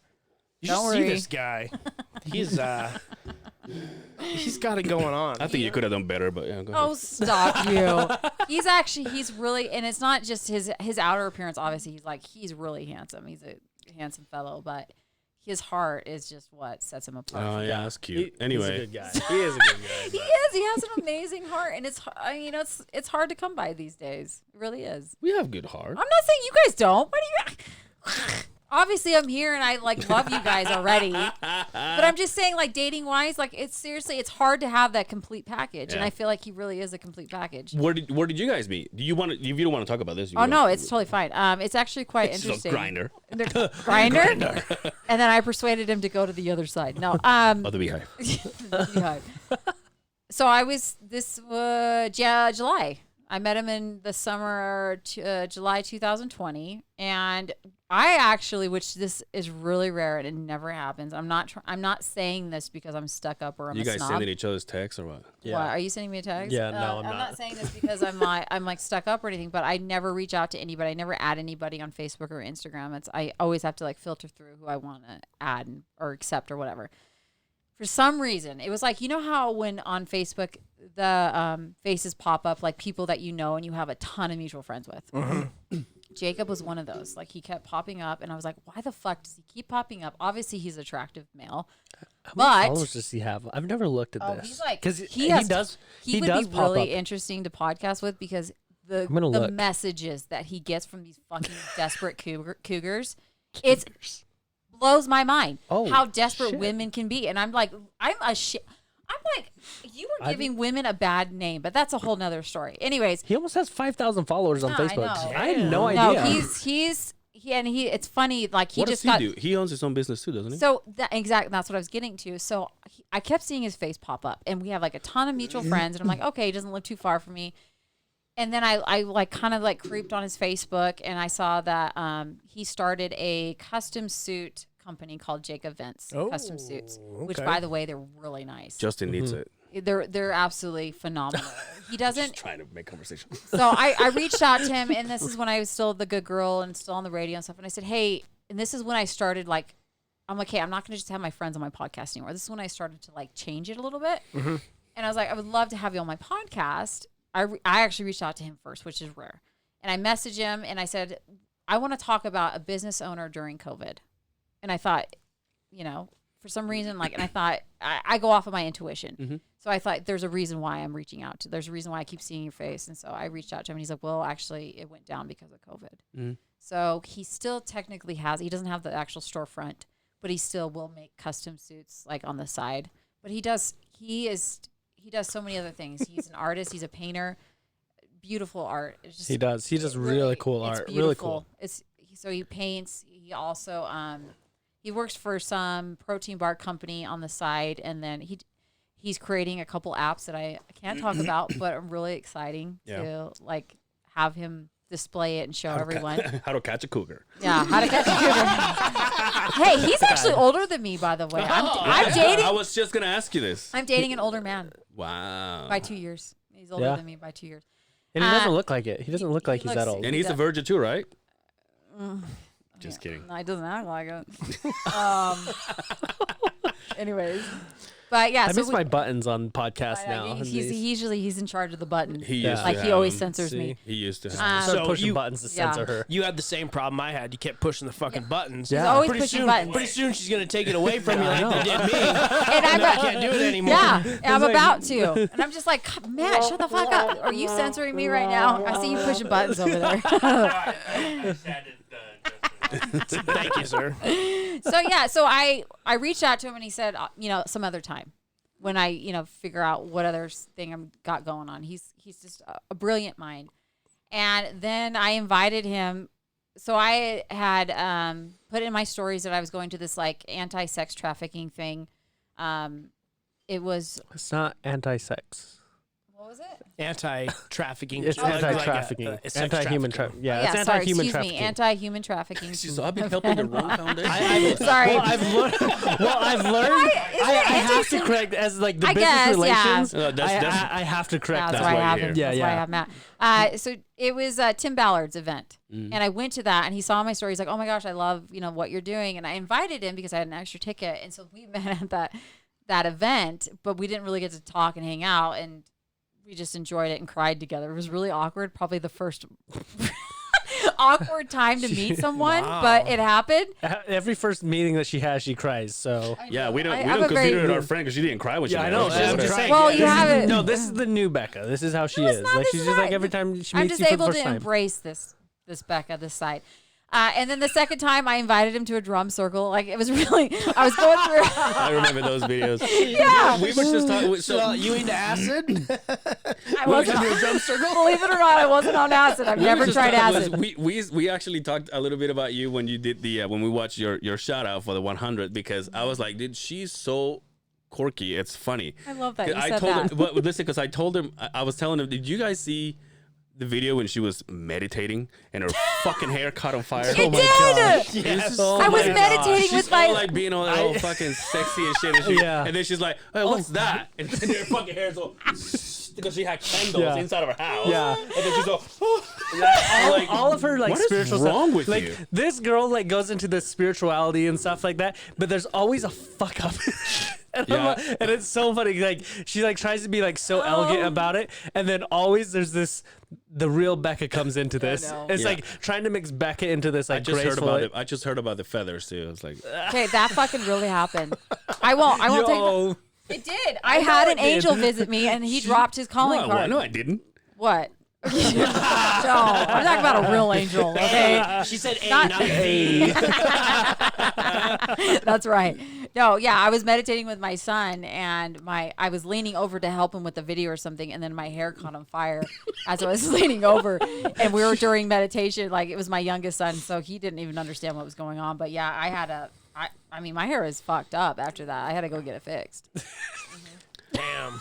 you should Don't see worry. this guy. He's got it going on. I think you could have done better, but yeah, go Oh, ahead. stop you. He's really, and it's not just his outer appearance. Obviously, he's really handsome. He's a handsome fellow, but his heart is just what sets him apart. Oh yeah, that's cute. He's a Anyway, good guy. He is a good guy. He is. He has an amazing heart, and it's hard to come by these days. It really is. we have good heart. I'm not saying you guys don't. What do you? Obviously, I'm here and I love you guys already. But I'm just saying, dating wise, it's hard to have that complete package, and Yeah. I feel like he really is a complete package. Where did you guys meet? Do you want to? If you don't want to talk about this, you Oh can no, go. it's totally fine. It's actually quite It's interesting. a grinder. Grinder. And then I persuaded him to go to the other side. No, Oh, the Beehive. Beehive. So I was July. I met him in the summer, July 2020, and I actually, which this is really rare and it never happens. I'm not saying this because I'm stuck up or I'm You a guys snob. sending each other's texts or what? What, are you sending me a text? Yeah, no, I'm not not. saying this because I'm stuck up or anything, but I never reach out to anybody. I never add anybody on Facebook or Instagram. I always have to filter through who I want to add or accept or whatever. For some reason, it was you know how when on Facebook the faces pop up people that you know and you have a ton of mutual friends with. Jacob was one of those. He kept popping up, and I was like, why the fuck does he keep popping up? Obviously, he's an attractive male. How many But followers does he have? I've never looked at oh, this. he's like, 'Cause he does. would does be pop really up. interesting to podcast with because the gonna look. messages that he gets from these fucking desperate cougars, it blows my mind. Oh, how desperate shit. women can be, and I'm like, you were giving women a bad name, but that's a whole nother story. Anyways, He almost has 5,000 followers on Yeah, I Facebook. know. I had no no, idea. it's funny, like he What just does he got. do? He owns his own business too, doesn't he? So that's what I was getting to. So I kept seeing his face pop up, and we have like a ton of mutual friends, and I'm like, okay, he doesn't live too far from me. And then I like kind of like creeped on his Facebook, and I saw that he started a custom suit company called Jacob Vince Custom Suits, which by the way, they're really nice. Justin needs it. They're absolutely phenomenal. He doesn't. Trying to make conversation. So I reached out to him, and this is when I was still the good girl and still on the radio and stuff. And I said, hey, and this is when I started like, I'm like, hey, I'm not going to just have my friends on my podcast anymore. This is when I started to like change it a little bit. And I was like, I would love to have you on my podcast. I actually reached out to him first, which is rare. And I messaged him and I said, I want to talk about a business owner during COVID. And I thought, you know, for some reason, like, and I thought, I go off of my intuition. So I thought there's a reason why I'm reaching out there's a reason why I keep seeing your face. And so I reached out to him and he's like, well, actually it went down because of COVID. So he still technically he doesn't have the actual storefront, but he still will make custom suits like on the side. But he does so many other things. He's an artist. He's a painter. Beautiful art. It's just, He does really cool art. It's Really cool. So he paints. He also he works for some protein bar company on the side, and then he's creating a couple apps that I can't talk about, but I'm really exciting to like have him display it and show everyone. How to catch a cougar. Yeah, how to catch a cougar. Hey, he's actually older than me, by the way. I'm dating. I was just gonna ask you this. I'm dating an older man Wow. by 2 years. He's older than me by 2 years. And he doesn't look like it. He doesn't look like he's that old. And he's a virgin too, right? Just kidding. No, he doesn't act like it. Anyways, but yeah, I so miss my buttons on podcasts now. He's in charge of the button. He used like to he have always him. censors me. He used to. Start So pushing you- buttons to censor her. You had the same problem I had. You kept pushing the fucking buttons. Yeah. He's always Pretty pushing soon, buttons. pretty soon she's gonna take it away from you like know. they did me. And I'm I can't do it anymore. yeah, and I'm about to. And I'm just like, Matt, shut the fuck up. Are you censoring me right now? I see you pushing buttons over there. Thank you, sir. So I reached out to him and he said, some other time when I, figure out what other thing I'm got going on. He's just a brilliant mind. And then I invited him. So I had put in my stories that I was going to this like anti-sex trafficking thing. It was. It's not anti-sex. What was it? Anti-trafficking. It's anti-trafficking. Anti-human trafficking. Yeah, it's anti-human trafficking. Anti-human trafficking. So I've been helping the wrong foundation. Sorry. I've learned. I have to correct as like the I business guess, relations. yeah. I have to correct That's that. why I have you're him. here. That's why I have Matt. So it was Tim Ballard's event, and I went to that, and he saw my story. He's like, "Oh my gosh, I love what you're doing," and I invited him because I had an extra ticket, and so we met at that event, but we didn't really get to talk and hang out, and we just enjoyed it and cried together. It was really awkward, probably the first awkward time to meet someone, but it happened. Every first meeting that she has, she cries. So Yeah, we don't I'm a consider very- it our friend because she didn't cry when she yeah, I met know. us. I'm just saying. Well, you have it. No, this is the new Becca. This is how she it's is. not. Like This she's is just right. like every time she I'm meets just you for the able first to time. embrace this Becca, this side. And then the second time I invited him to a drum circle. Like it was really, I was going through. I remember those videos. Yeah. We were just talking. So you into acid? I wasn't on a drum circle. Believe it or not, I wasn't on acid. I've never tried acid. We actually talked a little bit about you when you did the when we watched your shout out for the 100 because I was like, dude, she's so quirky. It's funny. I love that you I said told that. him, but listen, because I told him, I was telling him, did you guys see the video when she was meditating and her fucking hair caught on fire? You did. Yes. I was meditating She's with my. all like being all fucking sexy and shit, and then she's like, "Hey, what's that?" And then her fucking hair's all because she had candles inside of her house. Yeah. And then she's all, all of her like what is spiritual wrong stuff. with like you? this girl like goes into the spirituality and stuff like that, but there's always a fuck up. And, and it's so funny. Like she like tries to be like so elegant about it, and then always there's the real Becca comes into this. know. It's Yeah. like trying to mix Becca into this like I just heard graceful. about it. I just heard about the feathers too. It's like, Okay, that fucking really happened. I won't Yo, take. It did. I had an angel visit me, and he dropped his calling card. no, I didn't. What? No, I'm talking about a real angel. Okay. She said A, Not- not B. That's right. No, yeah, I was meditating with my son, and I was leaning over to help him with the video or something, and then my hair caught on fire as I was leaning over, and we were during meditation. Like, it was my youngest son, so he didn't even understand what was going on. But yeah, I mean, my hair is fucked up after that. I had to go get it fixed. Damn.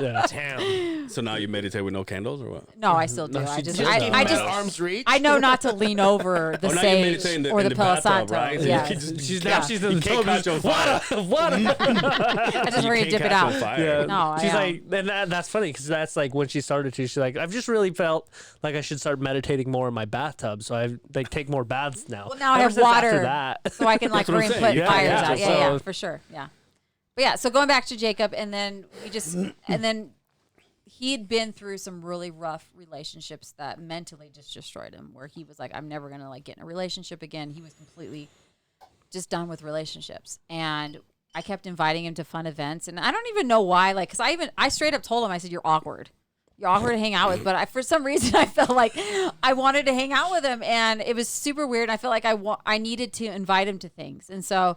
Yeah. Damn. So now you meditate with no candles or what? No, I still do. I Just just, keep I them just, at arm's reach. I know not to lean over the Oh, now you sage meditate in the- or in the the Palo bathtub, Santo. right? Yeah. She's Yeah. now she's in the can't tub. catch on fire. Water. I just hurry and dip it catch on out. fire. Yeah. No, I she's am. like, and that's funny because that's like when she started to. She's like, I've just really felt like I should start meditating more in my bathtub, so I like take more baths now. Well, now I Ever have since after water, that. so I can like That's what I'm hurry and saying. put Yeah, fires yeah. out. Yeah, So- for sure. Yeah. But yeah, so going back to Jacob, and then he'd been through some really rough relationships that mentally just destroyed him, where he was like, I'm never going to like get in a relationship again. He was completely just done with relationships. And I kept inviting him to fun events, and I don't even know why, like, cause I straight up told him, I said, you're awkward to hang out with. But for some reason I felt like I wanted to hang out with him, and it was super weird. I felt like I needed to invite him to things. And so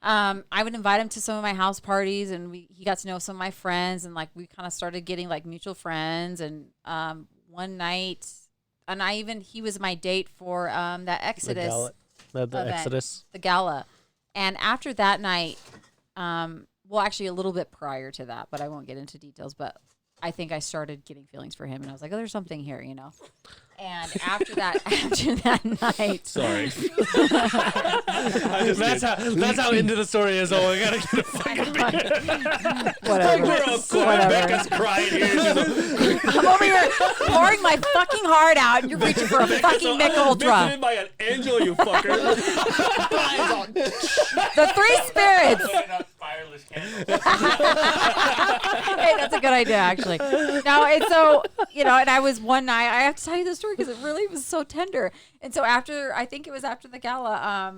I would invite him to some of my house parties, and he got to know some of my friends, and like we kind of started getting like mutual friends. And one night, and he was my date for that Exodus, The event, Exodus. the gala. And after that night, well, actually a little bit prior to that, but I won't get into details. But I think I started getting feelings for him, and I was like, oh, there's something here, you know. And after that night, Sorry. That's how into the story is. Oh, I gotta get a fucking whatever. Becca's crying here. I'm over here pouring my fucking heart out, and you're reaching for a fucking Mick Ultra. Visited by an angel, you fucker. The three spirits. Hey, that's a good idea, actually. No, and so, you know, and I was one night, I have to tell you the story because it really was so tender. And so I think it was after the gala,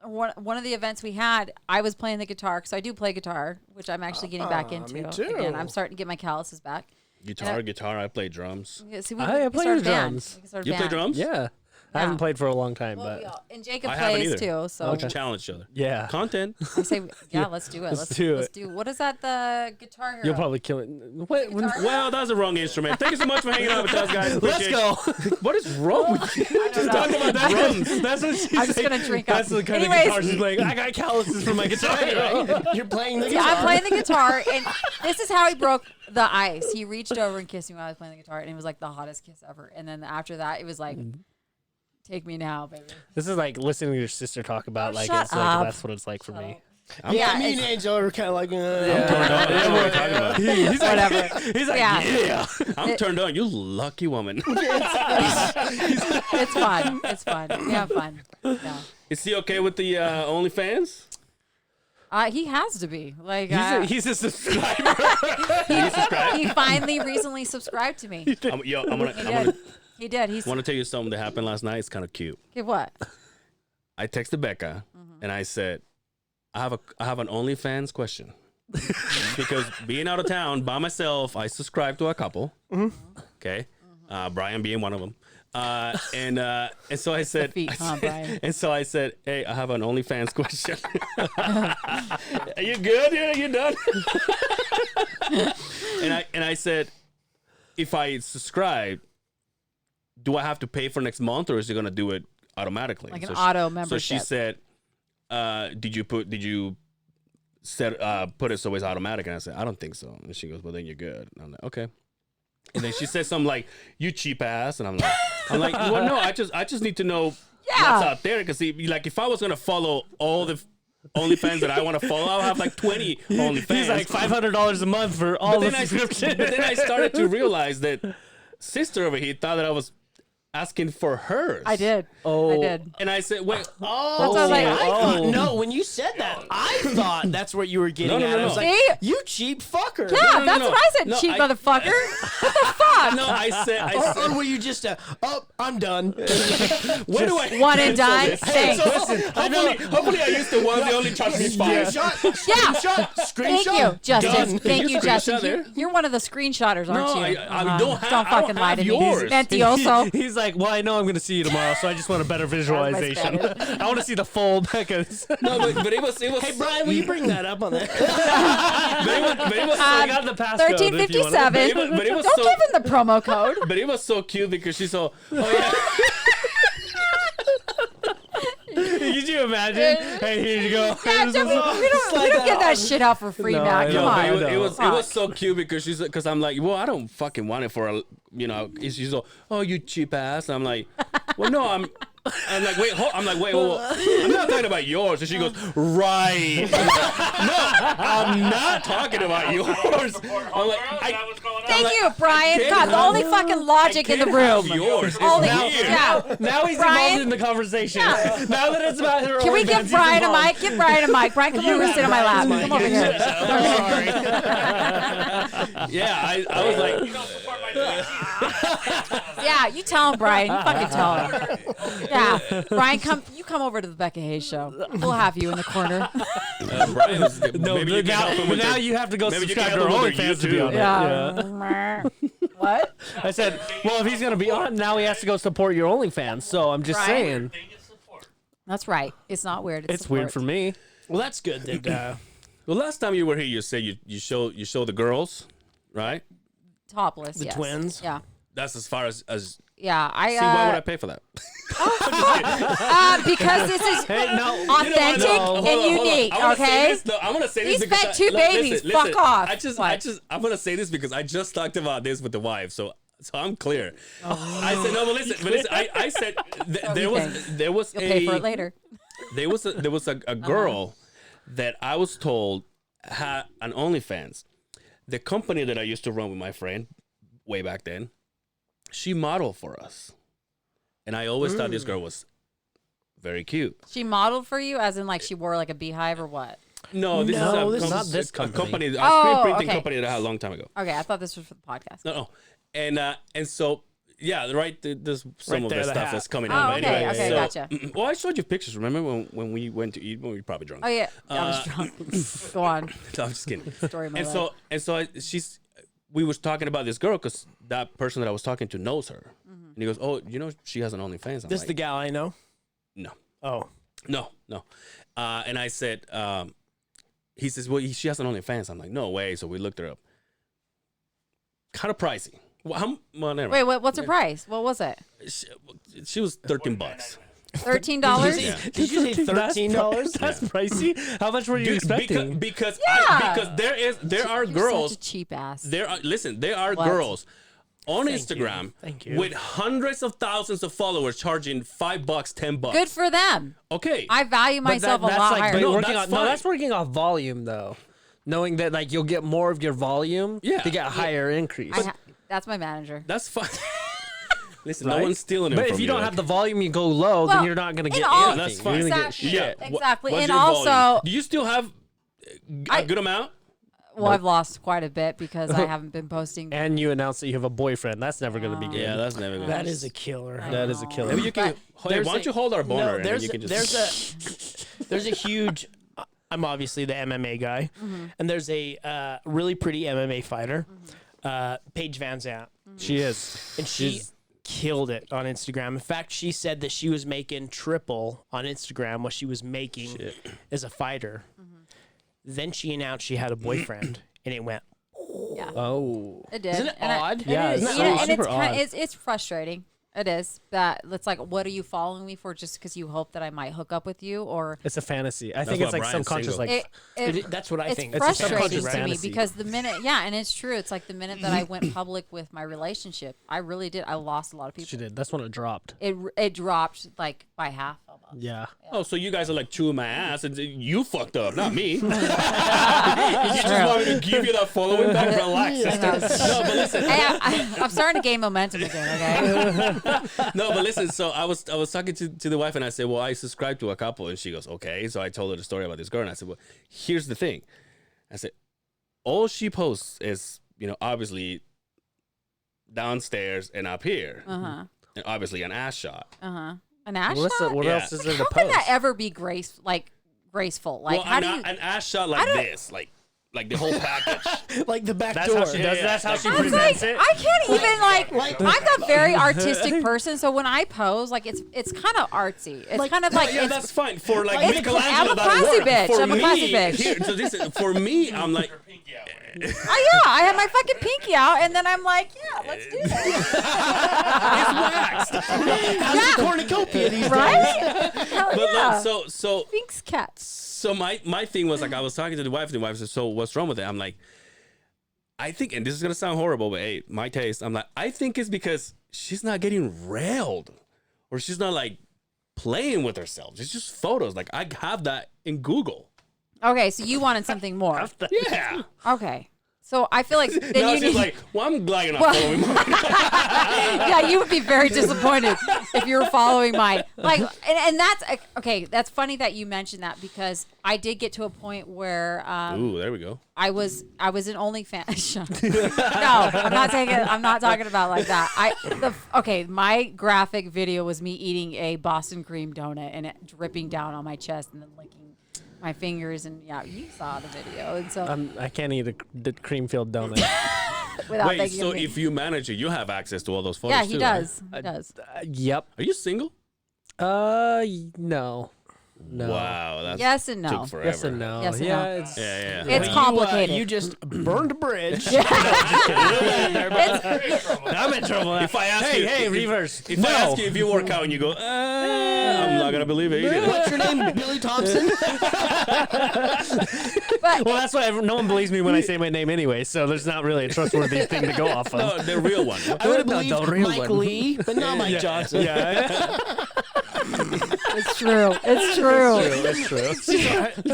one of the events we had, I was playing the guitar, because I do play guitar, which I'm actually getting back into. me too. Again, I'm starting to get my calluses back. Guitar. I play drums. Yeah, see, I we play started a band. drums. We started a You play band. drums? Yeah. I haven't played for a long time, Well, but yeah, and Jacob I haven't plays either. too, so We should challenge each other. yeah. Content. I say, yeah, let's do it. Let's do Let's it. do. What is that? The Guitar Hero. You'll probably kill it. What? Well, that's the wrong instrument. Thank you so much for hanging out with us, guys. Let's Appreciate go. it. What is wrong with you? Just talking about drums. That's what she's I'm just gonna drink up. That's the kind Anyways. of guitar she's playing. I got calluses for my guitar. You're playing the Yeah, guitar. I'm playing the guitar, and this is how he broke the ice. He reached over and kissed me while I was playing the guitar, and it was like the hottest kiss ever. And then after that, it was like, take me now, baby. This is like listening to your sister talk about Oh, like shut it's like up. that's what it's like for me. Yeah, me and it's- Angel are kind of like, That's what we're talking about. He's Whatever. Like, he's like, Yeah. yeah. I'm turned on. You lucky woman. It's fun. It's fun. We have fun. Yeah. Is he okay with the OnlyFans? He has to be. Like, He's a subscriber. he finally recently subscribed to me. I'm gonna He did. He's want to tell you something that happened last night. It's kind of cute. okay, what? I texted Becca and I said, I have an OnlyFans question. Because being out of town by myself, I subscribe to a couple. Okay, Brian being one of them. And so I said, feet, huh, Brian? and so I said, hey, I have an OnlyFans question. Are you good? You done? and I said, if I subscribe, do I have to pay for next month, or is it gonna do it automatically? Like an So auto So membership. she said, did you put it so it's automatic? And I said, I don't think so. And she goes, well, then you're good. And I'm like, okay. And then she said something like, you cheap ass. And I'm like, well, no, I just need to know what's out there. Because like, if I was going to follow all the OnlyFans that I want to follow, I'll have like 20 OnlyFans. He's like $500 a month for all the subscriptions. But then I started to realize that sister over here thought that I was asking for hers. I did. Oh. I did. And I said, wait, That's what I was like, I thought, no, when you said that, I thought that's what you were getting No, at. I was like, See? you cheap fucker. Yeah, no, that's no. what I said, No, cheap I- motherfucker. What the fuck? no, I said, Or were you just I'm done. what do I One and done. this? Thanks. Hopefully I used the ones that only charge me $5. Screenshot. Thank you, Justin. Done. Thank Can you you, Justin. screenshot there? You're one of the screenshotters, aren't No, you? I don't have. Don't I fucking don't lie have to me. yours. Mentiroso. He's like, well, I know I'm going to see you tomorrow, so I just want a better visualization. I want to see the full Becca's. No, but it was. Hey, Brian, will you bring that up on there? but it was so, I got the passcode. 1357. but it was Don't so, give him the promo code. But it was so cute because she's so. Oh yeah. Could you imagine? Hey, here you go. Yeah, we don't give that shit out for free, No, Matt. I Come know, on. but It was Fuck. so cute because I'm like, well, I don't fucking want it for a, she's so, oh, you cheap ass. And I'm like, well, no, I'm like, wait, I'm like, wait, I'm not talking about yours. And she goes, right. I'm like, no, I'm not talking about yours. I'm like, Thank you, Brian. God, the only fucking logic in the room. Yours. Only, It's weird. yeah. Now he's Brian? involved in the conversation. Yeah. Now that it's about her Can we OnlyFans, give he's Brian a involved. mic? Give Brian a mic. Brian, come over and sit on my lap. Come over here. Yeah, I was like, Yeah, you tell him, Brian. You fucking tell him. Yeah, Brian, come over to the Becca Hayes show. We'll have you in the corner. Brian was, No, maybe you can help him but with now your- you have to go maybe you subscribe can to her help him with your OnlyFans to be YouTube. on it. Yeah. What? I said, well, if he's going to be on, now he has to go support your OnlyFans. So I'm just Brian? saying. That's right. It's not weird. It's weird for me. Well, that's good. That Well, last time you were here, you said you show the girls, right? Topless. The yes. twins? Yeah. That's as far as. Yeah. See, why would I pay for that? Because this is authentic Hold and on. unique. I wanna say Okay. this, though. I'm gonna say He's this because fed two babies. Fuck off. I'm gonna say this because I just talked about this with the wife, so I'm clear. I said no, but listen. I said there was You'll pay for it later. there was a girl that I was told had an OnlyFans. The company that I used to run with my friend way back then, she modeled for us, and I always thought this girl was very cute. She modeled for you, as in like she wore like a beehive or what? No, this No, is this is not a this company. company. A Oh, screen printing okay. company that I had a long time ago. Okay, I thought this was for the podcast. No, and so yeah, right. There's some Right of there, the the stuff hat. that's coming Oh, out. okay, Anyway, okay, so, gotcha. Well, I showed you pictures. Remember when we went to eat? When we were probably drunk. Oh yeah, I was drunk. Go on. No, I'm just kidding. Story of my and life. so we was talking about this girl because that person that I was talking to knows her, and he goes, "Oh, she has an OnlyFans." I'm this like, the gal I know? no, Oh. no. And I said, he says, "Well, she has an OnlyFans." I'm like, "No way." So we looked her up. Kind of pricey. Well, never mind. Wait, what's her price? What was it? She was $13. $13? Did you say $13? That's pricey. How much were you expecting? Because Yeah. there are You're girls. such a cheap ass. There are What? girls on Thank Instagram you. Thank you. with hundreds of thousands of followers charging $5, $10. Good for them. Okay. I value myself a lot higher. No, working that's on, no, fine. that's working off volume though. Knowing that like you'll get more of your volume Yeah. to get a higher increase. That's my manager. That's fine. Listen, Right? no one's stealing it But from if you don't like- have the volume, you go low, Well, then you're not going to in get all- anything. That's fine. You're gonna get Exactly. shit. What- Exactly. what's And your volume? also- do you still have a good amount? Well, I've lost quite a bit because I haven't been posting. And you announce that you have a boyfriend. That's never going to be good. Yeah, that's never good. That is a killer. That is a killer. Maybe you can. Hey, There's why don't a- you hold our boner? No, and then there's you can just. there's a huge. I'm obviously the MMA guy, and there's a really pretty MMA fighter, Paige Van Zandt, She is. and she killed it on Instagram. In fact, she said that she was making triple on Instagram what she was making as a fighter. Then she announced she had a boyfriend, and it went. Yeah, Oh. it did. Isn't it And odd? Yeah, it is. it's You know, so and it's super odd. it's frustrating. It is that it's like, what are you following me for? Just because you hope that I might hook up with you, or It's a fantasy. I think why it's like Brian's subconscious. single. Like That's what I it's think. It's a frustrating subconscious to me fantasy. because the minute, yeah, and it's true. It's like the minute that I went public with my relationship, I really did. I lost a lot of people. she did. That's when it dropped. It dropped like by half almost. Yeah. Oh, so you guys are like chewing my ass, and you fucked up, not me. You just want me to give you that following back. Relax, sister. No, but listen. Hey, I'm starting to gain momentum again. Okay. No, but listen. So I was talking to the wife, and I said, "Well, I subscribe to a couple," and she goes, "Okay." So I told her the story about this girl, and I said, "Well, here's the thing." I said, "All she posts is, obviously downstairs and up here, and obviously an ass shot." An ass What shot? else is there to How can that post? ever be graceful? Like Well, how an, do you? an ass shot like this, like like the whole package. Like the back That's door. how she does. That's how she I was presents like, it. I can't even like. I'm a very artistic person, so when I pose, like it's kind of artsy. It's kind of like Yeah, it's, that's fine for like I'm a Michelangelo. classy That'll work. bitch. For I'm a me, classy bitch. Here, so this is, for me, I'm like, oh yeah, I have my fucking pinky out, and then I'm like, yeah, let's do this. it's waxed. How's the cornucopia these days? Right? Hell But yeah. look, so Sphinx cats. So my thing was like I was talking to the wife, and the wife said, "So what's wrong with it?" I'm like, I think, and this is gonna sound horrible, but hey, my taste. I'm like, I think it's because she's not getting railed, or she's not like playing with herself. It's just photos. Like I have that in Google. Okay, so you wanted something more. Yeah. Okay. So I feel like then Now you she's need. like, well, I'm glad you're not following mine. Yeah, you would be very disappointed if you were following mine. Like, and that's okay. That's funny that you mentioned that because I did get to a point where Ooh, there we go. I was in OnlyFans. No, I'm not talking about like that. Okay, my graphic video was me eating a Boston cream donut and it dripping down on my chest and then licking my fingers, and yeah, you saw the video, and so I can't eat the cream filled donut. without Wait, thinking so of me. if you manage it, you have access to all those photos Yeah, he too, does. right? He does. Yep. Are you single? No. No. Wow, that's Yes and no. took forever. Yes and no. Yes and yeah, no. it's Yeah. It's complicated. You just burned a bridge. I'm in trouble. If I ask you, hey, if, reverse. If I ask you if you work out and you go, I'm not gonna believe it. Either. What's your name? Billy Thompson? But Well, that's why no one believes me when I say my name anyway, so there's not really a trustworthy thing to go off of. No, the real one. I would have No, believed the real Mike one. Lee, but not Mike Johnson. Yeah, it's true. It's true. that's true.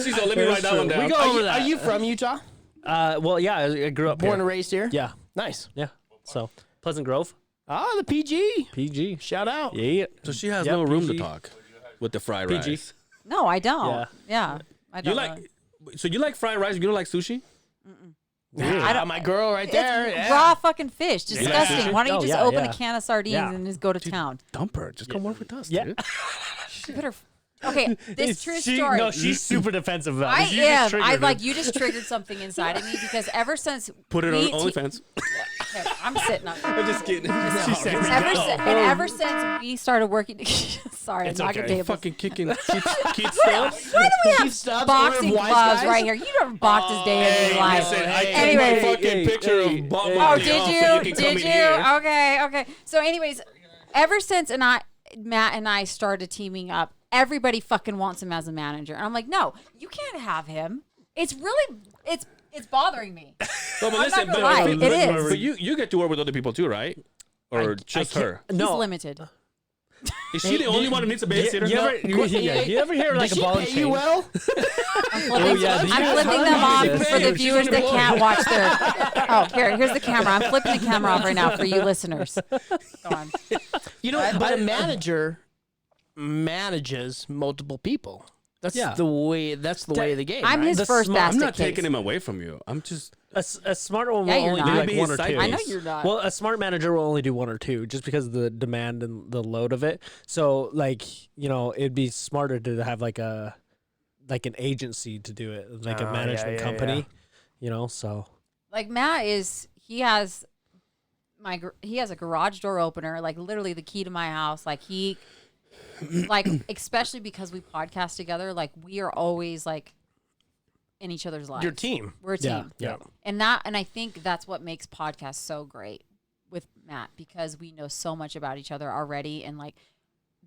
Cecil, let me write that one down. We go over that. Are you from Utah? Well, yeah, I grew up Born here. and raised here? Yeah, Nice. yeah. So Pleasant Grove, Ah, the PG. PG. Shout out. Yeah. So she has Yep, no room PG. to talk with the fried PG. rice. No, I don't. Yeah. Yeah, I don't. You like? So you like fried rice? You don't like sushi? I don't, my girl right there. It's yeah. raw fucking fish. Disgusting. Why don't you Oh, just yeah, open yeah. a can of sardines Yeah. and just go to town? Dump her. Just come work with us, Yeah. dude. You better. Okay, this true story. No, she's super defensive about it. I You just am. triggered I her. like you just triggered something inside of me because ever since Put it on we OnlyFans. Okay, I'm sitting up. I'm just kidding. Ever since we started working, sorry, It's I'm not okay. gonna be Fucking kicking Keith Stubbs. Why do we have Keith Stubbs, boxing owner of Wise gloves Guys? right here? You never boxed his day in your life. Listen, I took Anyway. my fucking picture of Bob Oh, Marley did off you? so you can come Did in you? here. Okay. So, anyways, ever since Matt and I started teaming up, everybody fucking wants him as a manager, and I'm like, no, you can't have him. It's bothering me. No, but I'm listen, not gonna lie, it is. But you get to work with other people too, right? Or just her? He's limited. Is she the only one who needs a babysitter? You ever hear like Does a she ball pay change? you well? I'm yeah, flipping, these I'm guys flipping are them off amazing. for the She's viewers that unemployed. can't watch their. Oh, here's the camera. I'm flipping the camera off right now for you listeners. Go on. You know, but a manager manages multiple people. That's Yeah. the way. That's the way of the game. I'm right? his The first smart- I'm basket not taking case. him away from you. I'm just. A smart one will Yeah, you're only not. do like Maybe one or his two. side I know piece. you're not. Well, a smart manager will only do one or two just because of the demand and the load of it. So, like, it'd be smarter to have like an agency to do it, like a Oh, management yeah, company. So Like Matt he has a garage door opener, like literally the key to my house. Like especially because we podcast together, like we are always like in each other's lives. Your team. We're a team. yeah. And I think that's what makes podcasts so great with Matt, because we know so much about each other already, and like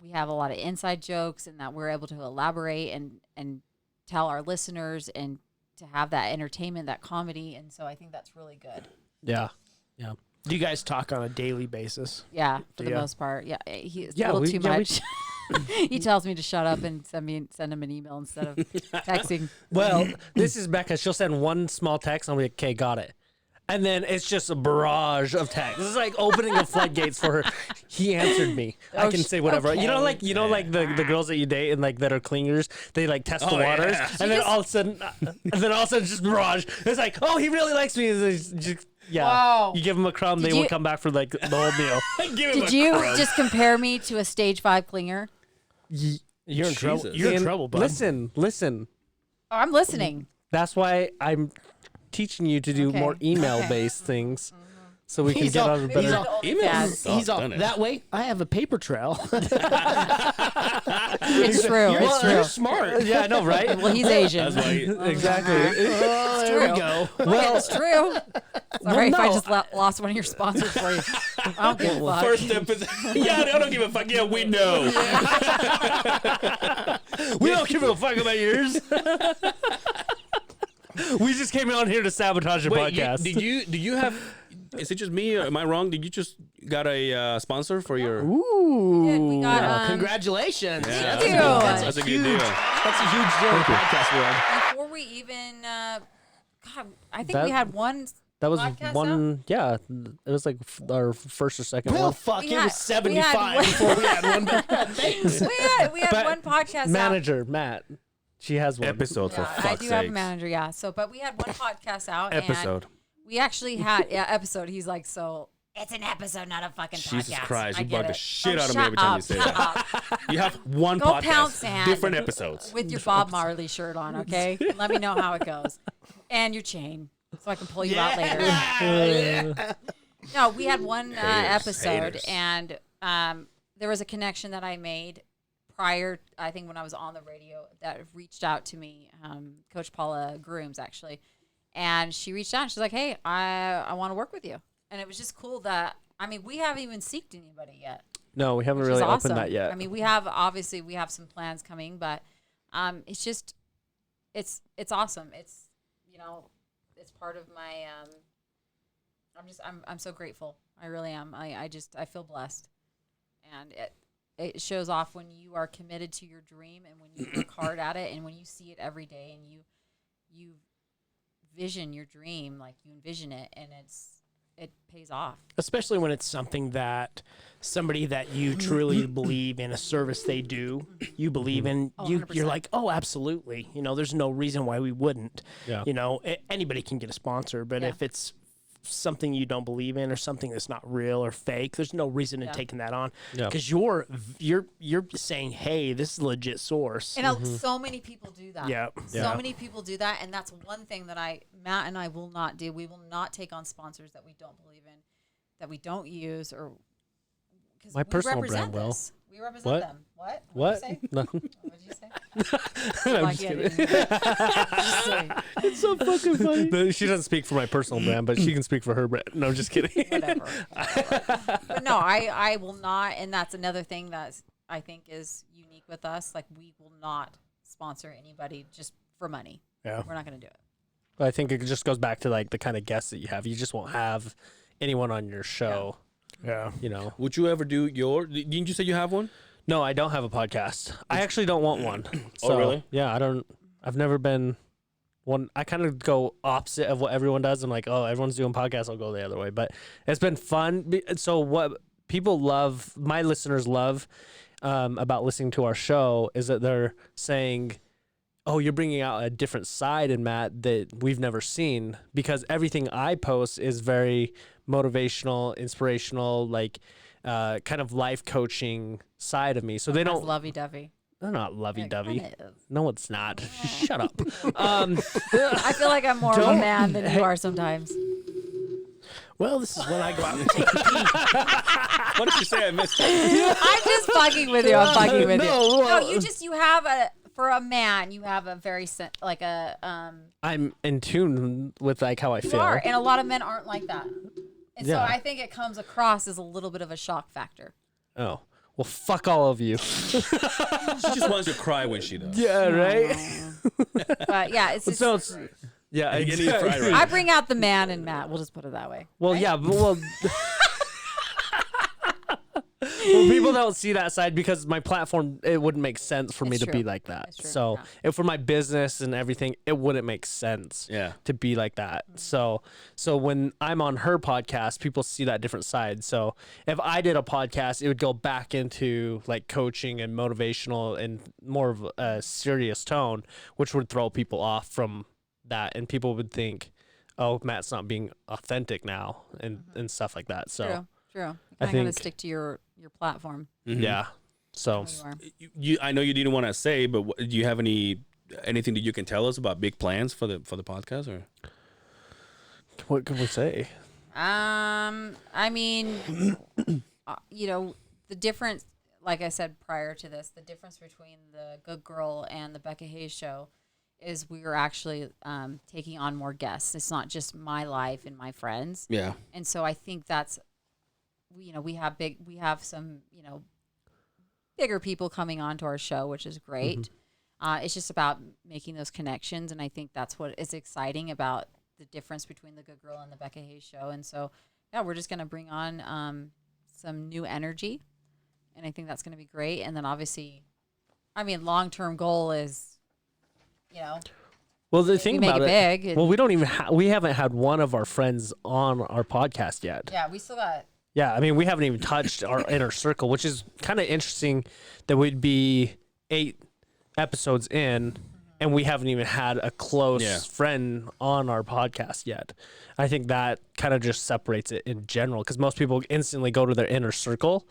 we have a lot of inside jokes, and that we're able to elaborate and tell our listeners and to have that entertainment, that comedy. And so I think that's really good. Yeah. Do you guys talk on a daily basis? Yeah, for the Yeah. most part. Yeah, he's Yeah, a little we- too yeah, we- much. He tells me to shut up and send him an email instead of texting. Well, this is Becca. She'll send one small text. And I'll be like, okay, got it. And then it's just a barrage of texts. This is like opening the floodgates for her. He answered me. I can say whatever. okay. Like the girls that you date and like that are clingers. They like test the waters, yeah. and then all of a sudden, just barrage. It's like, oh, he really likes me. It's just, yeah. Wow. You give him a crumb, they Did will you- come back for like the whole meal. Did you just compare me to a stage 5 clinger? You're in trouble. Jesus. You're in And trouble, bud. Listen. Oh, I'm listening. That's why I'm teaching you to do Okay. more email-based things, so we can He's get all- on a he's better. all- Yes. He's all done it. that way. I have a paper trail. It's true. It's You're true. smart. Yeah, I know, right? Well, he's Asian. That's why. Exactly. Oh, there we go. Well, it's true. All right, if I no. just lost one of your sponsors for you. I don't give a fuck. First episode. Yeah, I don't give a fuck. Yeah, we know. We don't give a fuck about yours. We just came out here to sabotage your Wait, podcast. do you have? Is it just me? Or am I wrong? Did you just got a sponsor for your? We got Congratulations. Yeah, Thank you. that's a good deal. That's a huge deal in the podcast world. before we even. God, I think That- we had one. That was podcast one. Yeah, it was like our first or second Well, one. fuck, We it had- was 75 we had- before we had one. Thanks. We had But one podcast out. Manager Matt, she has one Episode for Yeah, I fuck's do have a sake. manager, yeah. So, but we had one podcast out. Episode. And we actually had episode. He's like, so it's an episode, not a fucking podcast. Jesus Christ, I you get bug the it. shit Oh, out of me shut every time you up, say shut that. up. You have one Go pound podcast, sand. different episodes. With your Bob Marley shirt on, okay? Let me know how it goes, and your chain, so I can pull you out later. No, we had one episode, haters. and there was a connection that I made prior. I think when I was on the radio, that reached out to me, Coach Paula Grooms actually, and she reached out. And she's like, "Hey, I want to work with you," and it was just cool that we haven't even seeked anybody yet. No, we haven't Which really is awesome. opened that yet. we have some plans coming, but it's just it's awesome. It's it's part of my I'm so grateful. I really am. I feel blessed, and it shows off when you are committed to your dream and when you work hard at it and when you see it every day and you vision your dream, like you envision it, and it pays off. Especially when it's something that somebody that you truly believe in, a service they do, you believe in, Oh, you're 100%. like, oh, absolutely. There's no reason why we wouldn't. Yeah. Anybody can get a sponsor, but Yeah. if it's something you don't believe in or something that's not real or fake, there's no reason in Yeah. taking that on Yeah. because you're saying, hey, this is a legit source. And so many people do that. Yeah. So many people do that, and that's one thing that Matt and I will not do. We will not take on sponsors that we don't believe in, that we don't use, or because My we personal represent brand will. this. We represent What? them. What? What? What'd you say? Nothing. What did you say? I'm Like, just yeah, kidding. just say, It's so fucking funny. No, she doesn't speak for my personal brand, but she can speak for her brand. No, I'm just kidding. whatever. But no, I will not, and that's another thing that I think is unique with us. Like, we will not sponsor anybody just for money. Yeah. We're not going to do it. But I think it just goes back to like the kind of guests that you have. You just won't have anyone on your show. Yeah. Would you ever do didn't you say you have one? No, I don't have a podcast. I actually don't want one. So, really? Yeah, I've never been one. I kind of go opposite of what everyone does. I'm like, oh, everyone's doing podcasts, I'll go the other way. But it's been fun. So what people love, my listeners love about listening to our show is that they're saying, oh, you're bringing out a different side in Matt that we've never seen, because everything I post is very motivational, inspirational, like kind of life coaching side of me. So they don't. Lovey-dovey. They're not lovey-dovey. It kinda is. No, it's not. Shut up. I feel like I'm more of a man than you are sometimes. Well, this is when I go out and take a pee. What did you say? I missed it. I'm just fucking with you. I'm fucking with No, you. well- No, you have for a man, you have a very I'm in tune with like how I you feel. are, and a lot of men aren't like that. And so Yeah. I think it comes across as a little bit of a shock factor. Oh, well, fuck all of you. She just wants to cry when she does. Yeah, right. But yeah, it's just, So it's yeah. Getting exactly. fried right I bring out the man in Matt. We'll just put it that way. Well, yeah, but well, people don't see that side because my platform, it wouldn't make sense for me It's to be true. like that. It's true, So, yeah. if for my business and everything, it wouldn't make sense. Yeah. To be like that. So when I'm on her podcast, people see that different side. So if I did a podcast, it would go back into like coaching and motivational and more of a serious tone, which would throw people off from that, and people would think, oh, Matt's not being authentic now, and stuff like that. So True. You I kind of think- stick to your platform. yeah. So Who you are. I know you didn't want to say, but do you have anything that you can tell us about big plans for the podcast? Or What can we say? I mean, the difference, like I said prior to this, the difference between the Good Girl and the Becka Hayes show is we were actually taking on more guests. It's not just my life and my friends. Yeah. And so I think that's, we have some, bigger people coming onto our show, which is great. It's just about making those connections. And I think that's what is exciting about the difference between the Good Girl and the Becka Hayes show. And so, yeah, we're just going to bring on some new energy. And I think that's going to be great. And then obviously, long-term goal is, Well, the thing make about it big. well, we don't even we haven't had one of our friends on our podcast yet. Yeah, we still got. Yeah, I mean, we haven't even touched our inner circle, which is kind of interesting that we'd be 8 episodes in and we haven't even had a close friend on our podcast yet. I think that kind of just separates it in general because most people instantly go to their inner circle.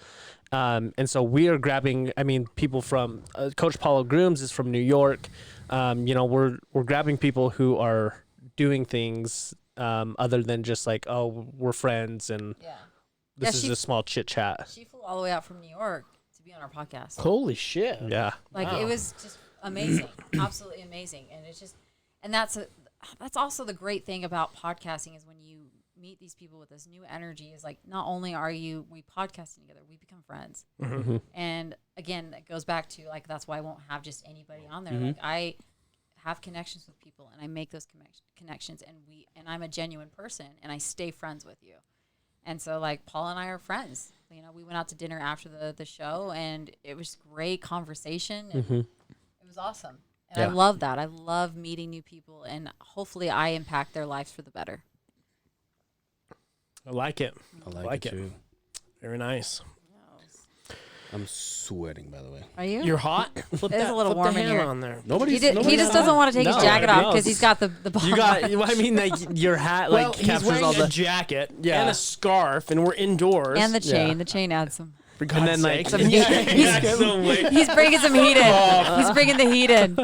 And so we are grabbing, people from Coach Paulo Grooms is from New York. We're grabbing people who are doing things other than just like, oh, we're friends and this is a small chit chat. She flew all the way out from New York to be on our podcast. Holy shit. Yeah. It was just amazing, absolutely amazing. And it's just, and that's also the great thing about podcasting is when you meet these people with this new energy is like, not only are we podcasting together, we become friends. And again, it goes back to like, that's why I won't have just anybody on there. Like I have connections with people and I make those connections and I'm a genuine person and I stay friends with you. And so like Paul and I are friends. We went out to dinner after the show and it was great conversation and it was awesome. And I love that. I love meeting new people and hopefully I impact their lives for the better. I like it. I like it too. Very nice. I'm sweating, by the way. Are you? You're hot? Flip It is a little warm in here. on there. Nobody's. He just doesn't want to take his jacket off because he's got the You got, like your hat like He's captures wearing all the a jacket Yeah. and a scarf, and we're indoors. and the chain. Yeah. The chain adds some. For God's then, like, sakes. Some heat. He's bringing some heat in. He's bringing the heat in.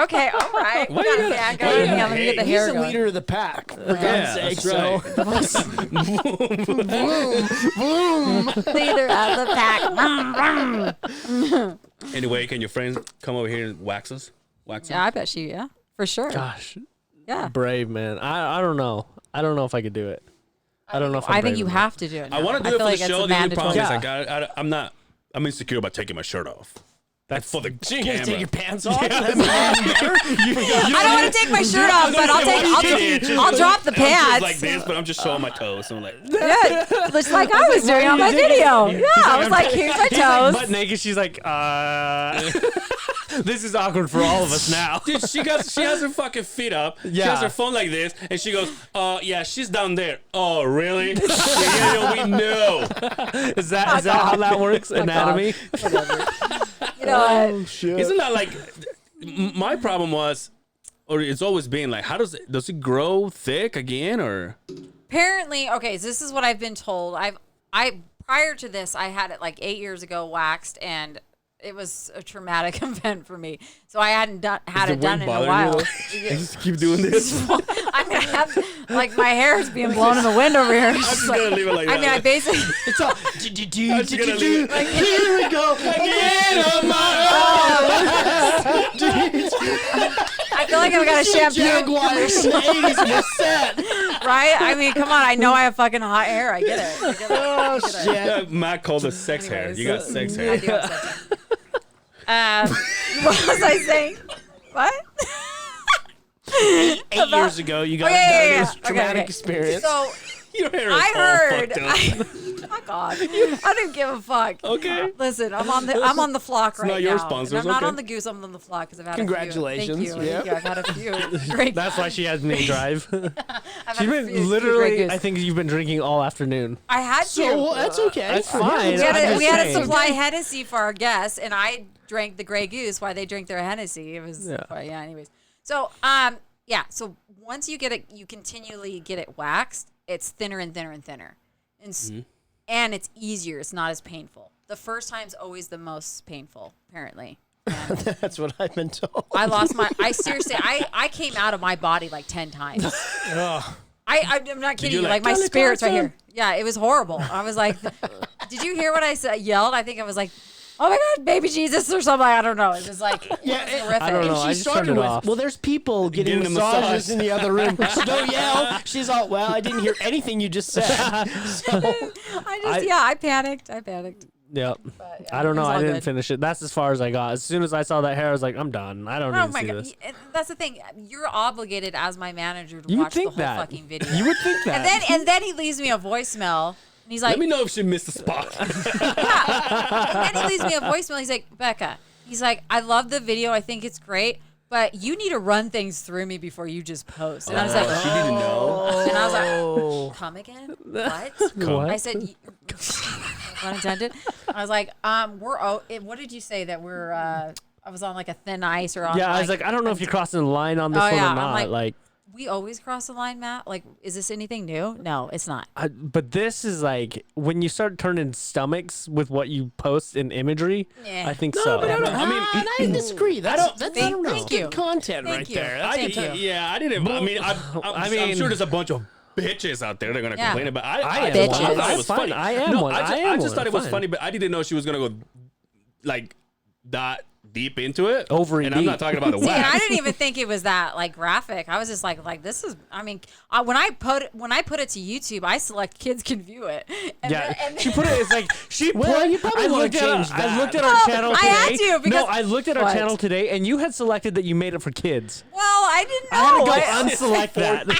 Okay, all right. We got a fan going. Yeah, let me get the He's hair the going. leader of the pack. For God's sake. that's So Leader of the pack. Anyway, can your friends come over here and wax us? Wax Yeah, I bet she. Yeah, for sure. gosh, Yeah. brave man. I don't know. I don't know if I could do it. I don't know if I'm I think brave you enough. have to do it. I now. want to do feel it for like the it's show. a The only mandatory. problem is like I'm insecure about taking my shirt off. That's for the so you're gonna camera. take your pants off? I don't want to take my shirt off, but I'll drop the I'm just pants. like this, but I'm just showing my toes. So I'm like, Yeah, just like I was doing on my video. Yeah, I was like, here's my toes. Butt naked. She's like, this is awkward for all of us now. dude, she has her fucking feet up. She Yeah. has her phone like this, and she goes, yeah, she's down there. Oh, really? Yeah, we know. Is that how that works? Anatomy. You know what? Shit. Isn't that like my problem was, or it's always been like, does it grow thick again, or? Apparently, okay, so this is what I've been told. I prior to this, I had it like 8 years ago waxed, and it was a traumatic event for me. So I hadn't had it done in a while. Just keep doing this. I mean, I have, like my hair is being blown in the wind over here. I'm just gonna leave it like that. I mean, I basically. It's all. I'm just gonna leave it. Here we go. Again on my I feel like I've got a shampoo, Jaguars 80s in the set. right? I mean, come on. I know I have fucking hot hair. I get it. Oh shit. Yeah, Matt called it sex hair. Anyways. You got sex I hair. do have sex. What was I saying? What? 8 years ago, you got this traumatic experience. So Your hair is I all heard. fucked up. Fuck off. I don't give a fuck. Okay. Listen, I'm on the flock right not your now. sponsors, And I'm not okay. on the goose. I'm on the flock because I've had Congratulations. A few. Thank you. Yep. Thank you. I've had a few. Great. That's why she has me drive. I've She's had a been few literally. great goose. I think you've been drinking all afternoon. I had to. So well, that's okay. That's fine. we had I'm to just saying. supply Hennessy for our guests, and I drank the Grey Goose while they drank their Hennessy. It was yeah. Anyways, so yeah. So once you get it, you continually get it waxed. It's thinner and thinner and thinner, and it's easier. It's not as painful. The first time's always the most painful, apparently. And That's what I've been told. I lost my. I seriously. I came out of my body like 10 times. Ugh. I'm not kidding you. like, Like my Kelly spirits right Clarkson? here. Yeah, it was horrible. I was like, did you hear what I said? Yelled. I think I was like, oh my God, baby Jesus or something. I don't know. It was like, Yeah, it was horrific. I don't know. And I she just turned started it with, off. well, there's people getting Getting a massages massage. in the other room. So don't yell. She's all, well, I didn't hear anything you just said. I panicked. I panicked. Yep. But, I don't it know. was I all didn't good. finish it. That's as far as I got. As soon as I saw that hair, I was like, I'm done. I don't Oh need to my see God. this. And that's the thing. You're obligated as my manager to You would watch the think whole that. fucking video. You would think that. and then he leaves me a voicemail. And he's like, Let me know if she missed the spot. and then he leaves me a voicemail. He's like, Becca, he's like, I love the video. I think it's great. But you need to run things through me before you just post. And I was like, she didn't know. and I was like, come again? What? What? I said, pun intended. I was like, what did you say that we're, I was on like a thin ice or on Yeah, I was like, I don't know if you're crossing the line on this one yeah, or I'm not. like- we always cross the line, Matt. Like, is this anything new? No, it's not. But this is like when you start turning stomachs with what you post in imagery. Yeah. I think so. I disagree. That's Thank you. good content Thank right you. there. Thank you. Yeah, I didn't. I mean, I I'm mean- sure there's a bunch of bitches out there that are gonna Yeah. complain about. I am Bitches. one. I thought That's it was fine. funny. I am no, one. I just thought it was Fine. funny, but I didn't know she was gonna go like that deep into it. Over and I'm not deep. talking about the See, and I wax. didn't even think it was that like graphic. I was just like this is. I mean, when I put it to YouTube, I select kids can view it. And Yeah, then- she put it. It's like she. Well, put, you probably I wanna looked at. change I that. looked at our Well, channel I today. had to because- no, I looked at our What? channel today, and you had selected that you made it for kids. well, I didn't know. I had to go I- unselect that. well,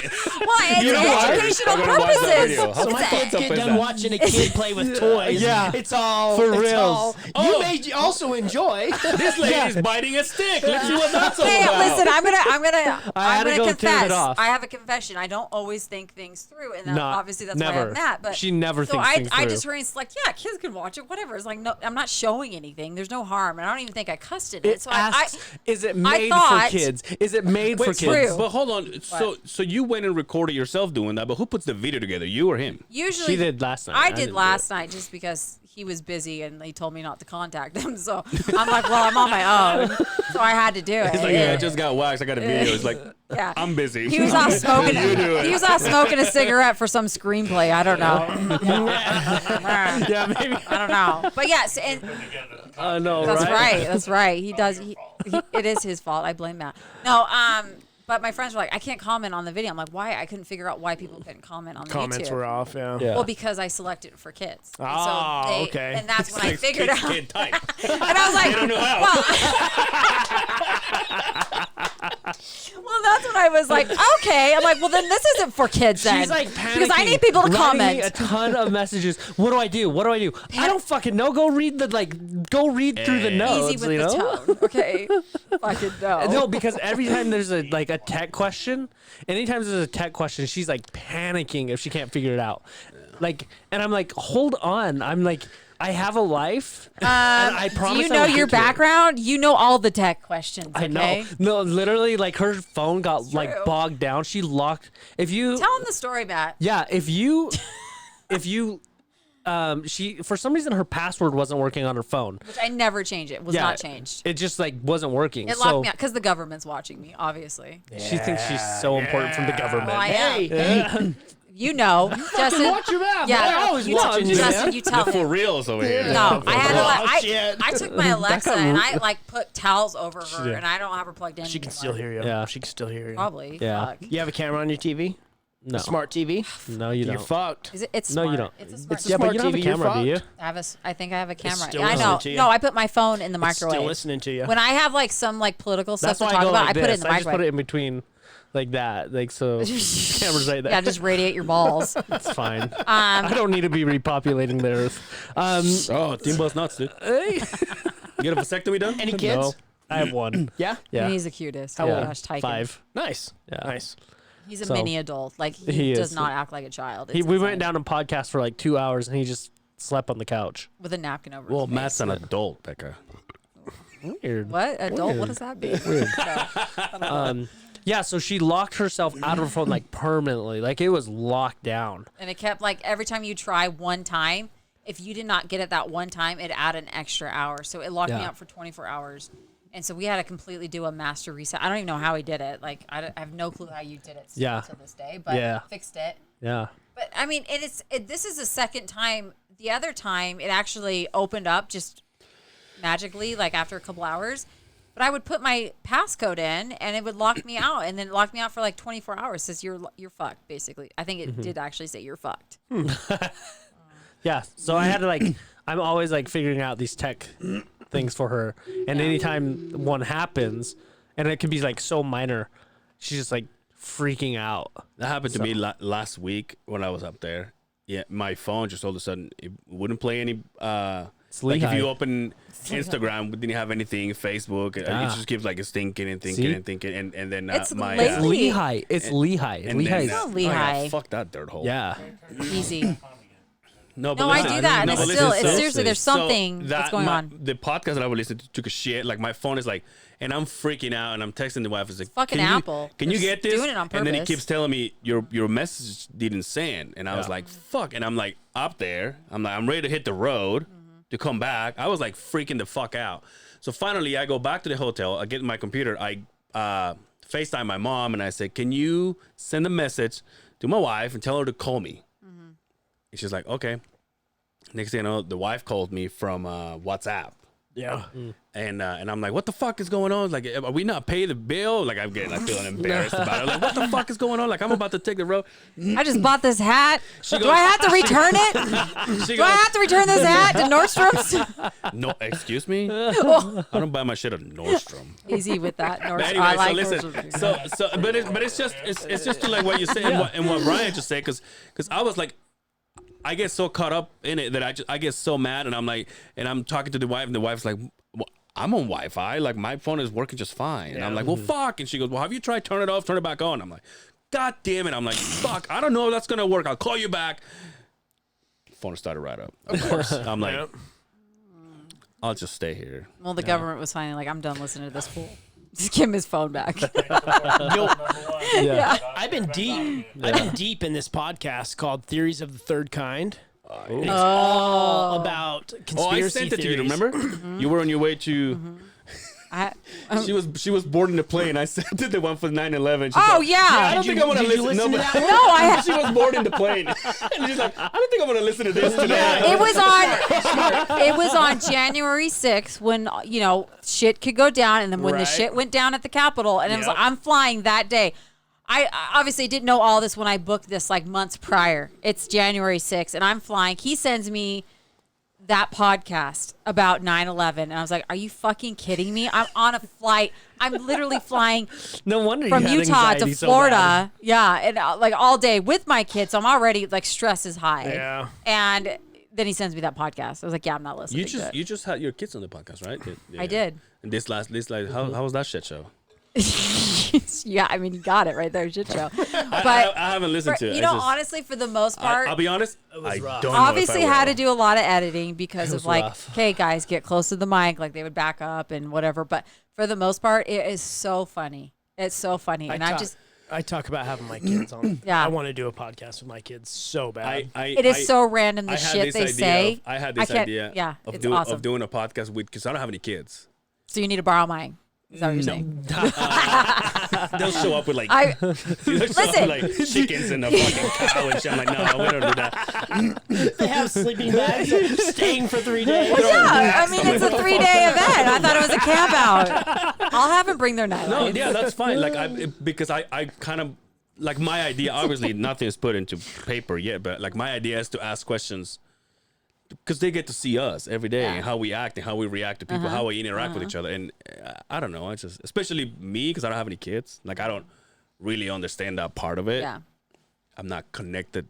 it's You know what? educational I'm gonna watch that purposes. video. How So my fucked kids up get is done that? watching a kid play with toys. Yeah. It's all For it's reals. all- Oh. You may also enjoy. This lady's biting a stick. Let's see what that's all Hey, about. listen, I'm gonna I had to go turn it confess. off. I have a confession. I don't always think things through, and No, obviously that's why never. I'm Matt. But She never so thinks I, things I through. just heard it's like, yeah, kids can watch it, whatever. It's like, no, I'm not showing anything. There's no harm, and I don't even think I cussed in it. It So asks, is it I made thought- for kids? Is it made for Wait, kids? true. but hold on. So you went and recorded yourself doing that, but who puts the video together? You or him? usually She did last night. I didn't did do last night just because he was busy and he told me not to contact him. So I'm like, well, I'm on my own, so I had to do it. He's like, yeah, I just got waxed. I got a video. It's like, Yeah. I'm busy. He was off smoking. You do it. He was off smoking a cigarette for some screenplay. I don't know. Yeah, maybe. I don't know. But yes, and I know, that's right? right. That's right. He does. It is his fault. I blame Matt. No. But my friends were like, I can't comment on the video. I'm like, why? I couldn't figure out why people couldn't comment on the Comments YouTube. were off. Yeah. Yeah. Well, because I selected it for kids. And Oh, okay. And that's when I Kids figured out. can't type. And I was like, don't know how. well, that's when I was like, okay. I'm like, well, then this isn't for kids then. She's like panicking, because I need people to writing comment. me a ton of messages. What do I do? What do I do? I don't fucking know. Go read through the notes. Easy with you the know? tone. Okay. Fucking no. No, because every time there's a tech question, anytime there's a tech question, she's like panicking if she can't figure it out. Like, and I'm like, hold on. I'm like, I have a life. And I promise. Do you I know will your get to it. background? You know all the tech questions. Okay? I know. No, literally, like her phone got true. like bogged down. She locked. If you, Tell him the story, Matt. yeah, if you, she for some reason her password wasn't working on her phone. Which I never changed. It was Yeah, not changed. It just like wasn't working. It so locked me out because the government's watching me, obviously. she thinks she's so important from the government. Well, I am. Hey, You know, Justin. watch your mouth. Yeah, man. I always you, watching you, Justin, man. you tell For him. reals over here. No, I had Oh, to. shit. I took my Alexa and I like put towels over her, and I don't have her plugged in. She can anymore. still hear you. Yeah. She can still hear you. Probably. Yeah. Fuck. You have a camera on your TV? No, Smart TV? no, you You're don't. fucked. Is it? It's No, smart. you don't. It's a smart. It's a Yeah, but smart you don't have a TV, you're camera, do you? fucked. I think I have a camera. still Yeah, I listening know. to you. No, I put my phone in the microwave. Still listening to you. When I have like some like political stuff That's to why talk I go about, like I put it in this. the I just put microwave. it in between, like that, like so. Camera's right there. Yeah, just radiate your balls. It's fine. I don't need to be repopulating the earth. Oh, Team Bus nuts, dude. You get a vasectomy done? Any kids? No, I have one. Yeah? Yeah, And he's the cutest. yeah. Oh my gosh, Tyken. 5. Nice. Yeah. Nice. He's a So, mini adult. Like he he does is. not act like a child. We It's went insane. down and podcast for like 2 hours, and he just slept on the couch. with a napkin over. Well, his Matt's face. an adult, Becca. Weird. What adult? Weird. What does that mean? Yeah, so she locked herself out of her phone like permanently, like it was locked down. And it kept like every time you try one time, if you did not get it that one time, it added an extra hour. So it locked me Yeah. out for 24 hours. And so we had to completely do a master reset. I don't even know how he did it. Like, I have no clue how you did it still Yeah. to this day, but Yeah. fixed it. Yeah. But I mean, this is the second time. The other time, it actually opened up just magically, like after a couple hours. But I would put my passcode in, and it would lock me out, and then lock me out for like 24 hours. Says you're fucked, basically. I think it did actually say you're fucked. Yeah. So I had to like, I'm always like figuring out these tech things for her. And anytime one happens, and it can be like so minor, she's just like freaking out. That happened to me last week when I was up there. Yeah, my phone just all of a sudden it wouldn't play any. Like if Lehigh. you open Instagram, we didn't have anything. Facebook, it just keeps like it's thinking and thinking See? and thinking, and then It's my lately- Lehigh. It's Lehigh. and Lehigh's. then, It's not Lehigh. yeah, fuck that dirt hole. Yeah. Easy. No, but No, I listen, do that, and but it's listen, still, it's seriously, there's something that's going on. The podcast that I would listen to took a shit. Like my phone is like, and I'm freaking out, and I'm texting the wife. It's like, fucking can Apple. Can you They're get this? doing it on And then he purpose. keeps telling me your message didn't send, and I was like, fuck. And I'm like up there. I'm like, I'm ready to hit the road to come back. I was like freaking the fuck out. So finally, I go back to the hotel. I get in my computer. I FaceTime my mom, and I say, can you send a message to my wife and tell her to call me? And she's like, okay. Next thing I know, the wife called me from WhatsApp. Yeah. And I'm like, what the fuck is going on? Like, are we not paying the bill? Like, I'm feeling embarrassed about it. Like, what the fuck is going on? Like, I'm about to take the road. I just bought this hat. Do I have to return it? She Do I have to return this hat to Nordstrom's? no, excuse me? I don't buy my shit at Nordstrom. Easy with that. But Nordstrom. anyway, I like so listen, Nordstrom. but it's just to like what you said and what Brian just said, because I was like, I get so caught up in it that I get so mad, and I'm like, and I'm talking to the wife, and the wife's like, well, I'm on Wi-Fi, like my phone is working just fine, and I'm like, well, fuck, and she goes, well, have you tried turn it off, turn it back on? I'm like, god damn it, I'm like, fuck, I don't know if that's gonna work. I'll call you back. Phone started right up. Of course, I'm like, I'll just stay here. Well, the government was finally like, I'm done listening to this fool. Just give him his phone back. I've been deep. I've been deep in this podcast called Theories of the Third Kind. And it's Oh. all about Oh, conspiracy I sent it to you. theories. Remember? You were on your way to. I, She was boarding the plane. I sent it the one for 9/11. oh, yeah. I don't think I want to did you listen. listen to but- that one? No, I have. She was boarding the plane, and she's like, I don't think I want to listen to this today. It was on January 6th when, you know, shit could go down. And then when the Right. shit went down at the Capitol, and it was Yep. like, I'm flying that day. I obviously didn't know all this when I booked this like months prior. It's January 6th, and I'm flying. He sends me that podcast about 9/11, and I was like, are you fucking kidding me? I'm on a flight. I'm literally flying No wonder from you had Utah to anxiety so Florida. bad. Yeah, and like all day with my kids. So I'm already like stress is high. Yeah. And then he sends me that podcast. I was like, yeah, I'm not listening. You just had your kids on the podcast, right? Yeah. I did. And this how was that shit show? Yeah, I mean, you got it right there, shit show. But I haven't listened to it. you I know, just- honestly, for the most part, I'll be honest. I rough. don't know obviously if I had to will. do a lot of editing because of like, rough. okay, guys, get close to the mic. Like they would back up and whatever. But for the most part, it is so funny. It's so funny, and I'm just. I talk about having my kids on. Yeah. I want to do a podcast with my kids so bad. It is so random the I had shit this they idea say. of- I had this can't- idea Yeah, of, it's do, awesome. of doing a podcast with, because I don't have any kids. So you need to borrow mine. Is that what you're saying? They'll show up with like, I they'll show up Listen. with like chickens and a fucking cow and shit. I'm like, no, we don't do that. They have sleeping bags, staying for 3 days. yeah, I mean it's a 3-day event. I thought it was a camp out. I'll have them bring their night No, lights. yeah, that's fine. Like because I kind of like my idea. Obviously, nothing's put into paper yet, but like my idea is to ask questions because they get to see us every day and how we act and how we react to people, how we interact with each other. And I don't know. I just, especially me, because I don't have any kids. Like I don't really understand that part of it. Yeah. I'm not connected.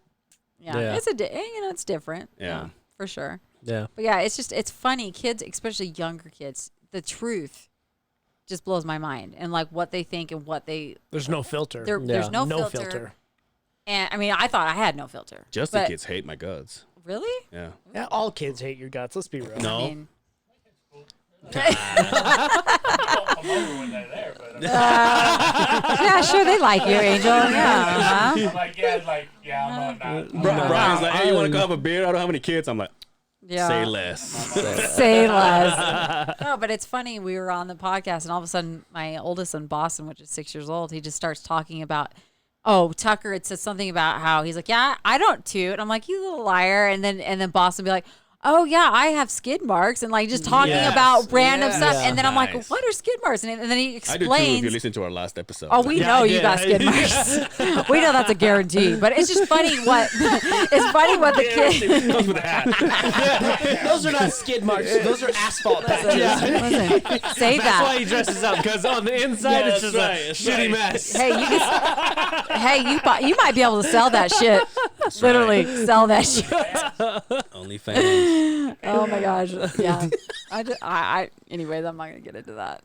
Yeah. Yeah. It's it's different. Yeah. for sure. Yeah. But yeah, it's funny. Kids, especially younger kids, the truth just blows my mind, and like what they think and what There's no filter. there's no, no filter. filter. And I mean, I thought I had no filter. Just the but kids hate my guts. Really? Yeah. Yeah, all kids hate your guts. Let's be real. No. I mean, Come over when they're there, but yeah, sure, they like you, Angel. Yeah. Uh-huh. I'm like, yeah, I'm on that. Brian's like, hey, you want to go have a beer? I don't have any kids. I'm like, Yeah. Say less. Say less. No, but it's funny. We were on the podcast, and all of a sudden, my oldest son, Boston, which is 6 years old, he just starts talking about, oh, Tucker had said something about how he's like, yeah, I don't toot. And I'm like, you little liar. And then Boston be like, oh yeah, I have skid marks, and like just talking about random stuff. And then I'm like, Nice. what are skid marks? And then he I do too if explains. you listen to our last episode. Oh, we know you got skid marks. We know that's a guarantee. But it's just funny what the kid. Comes with a hat. Those are not skid marks. Those are asphalt patches. Listen, save That's that. why he dresses up, because on the inside it's just a shitty mess. Hey, you might be able to sell that shit. Literally sell that shit. OnlyFans. Oh my gosh. Yeah. Anyways, I'm not gonna get into that.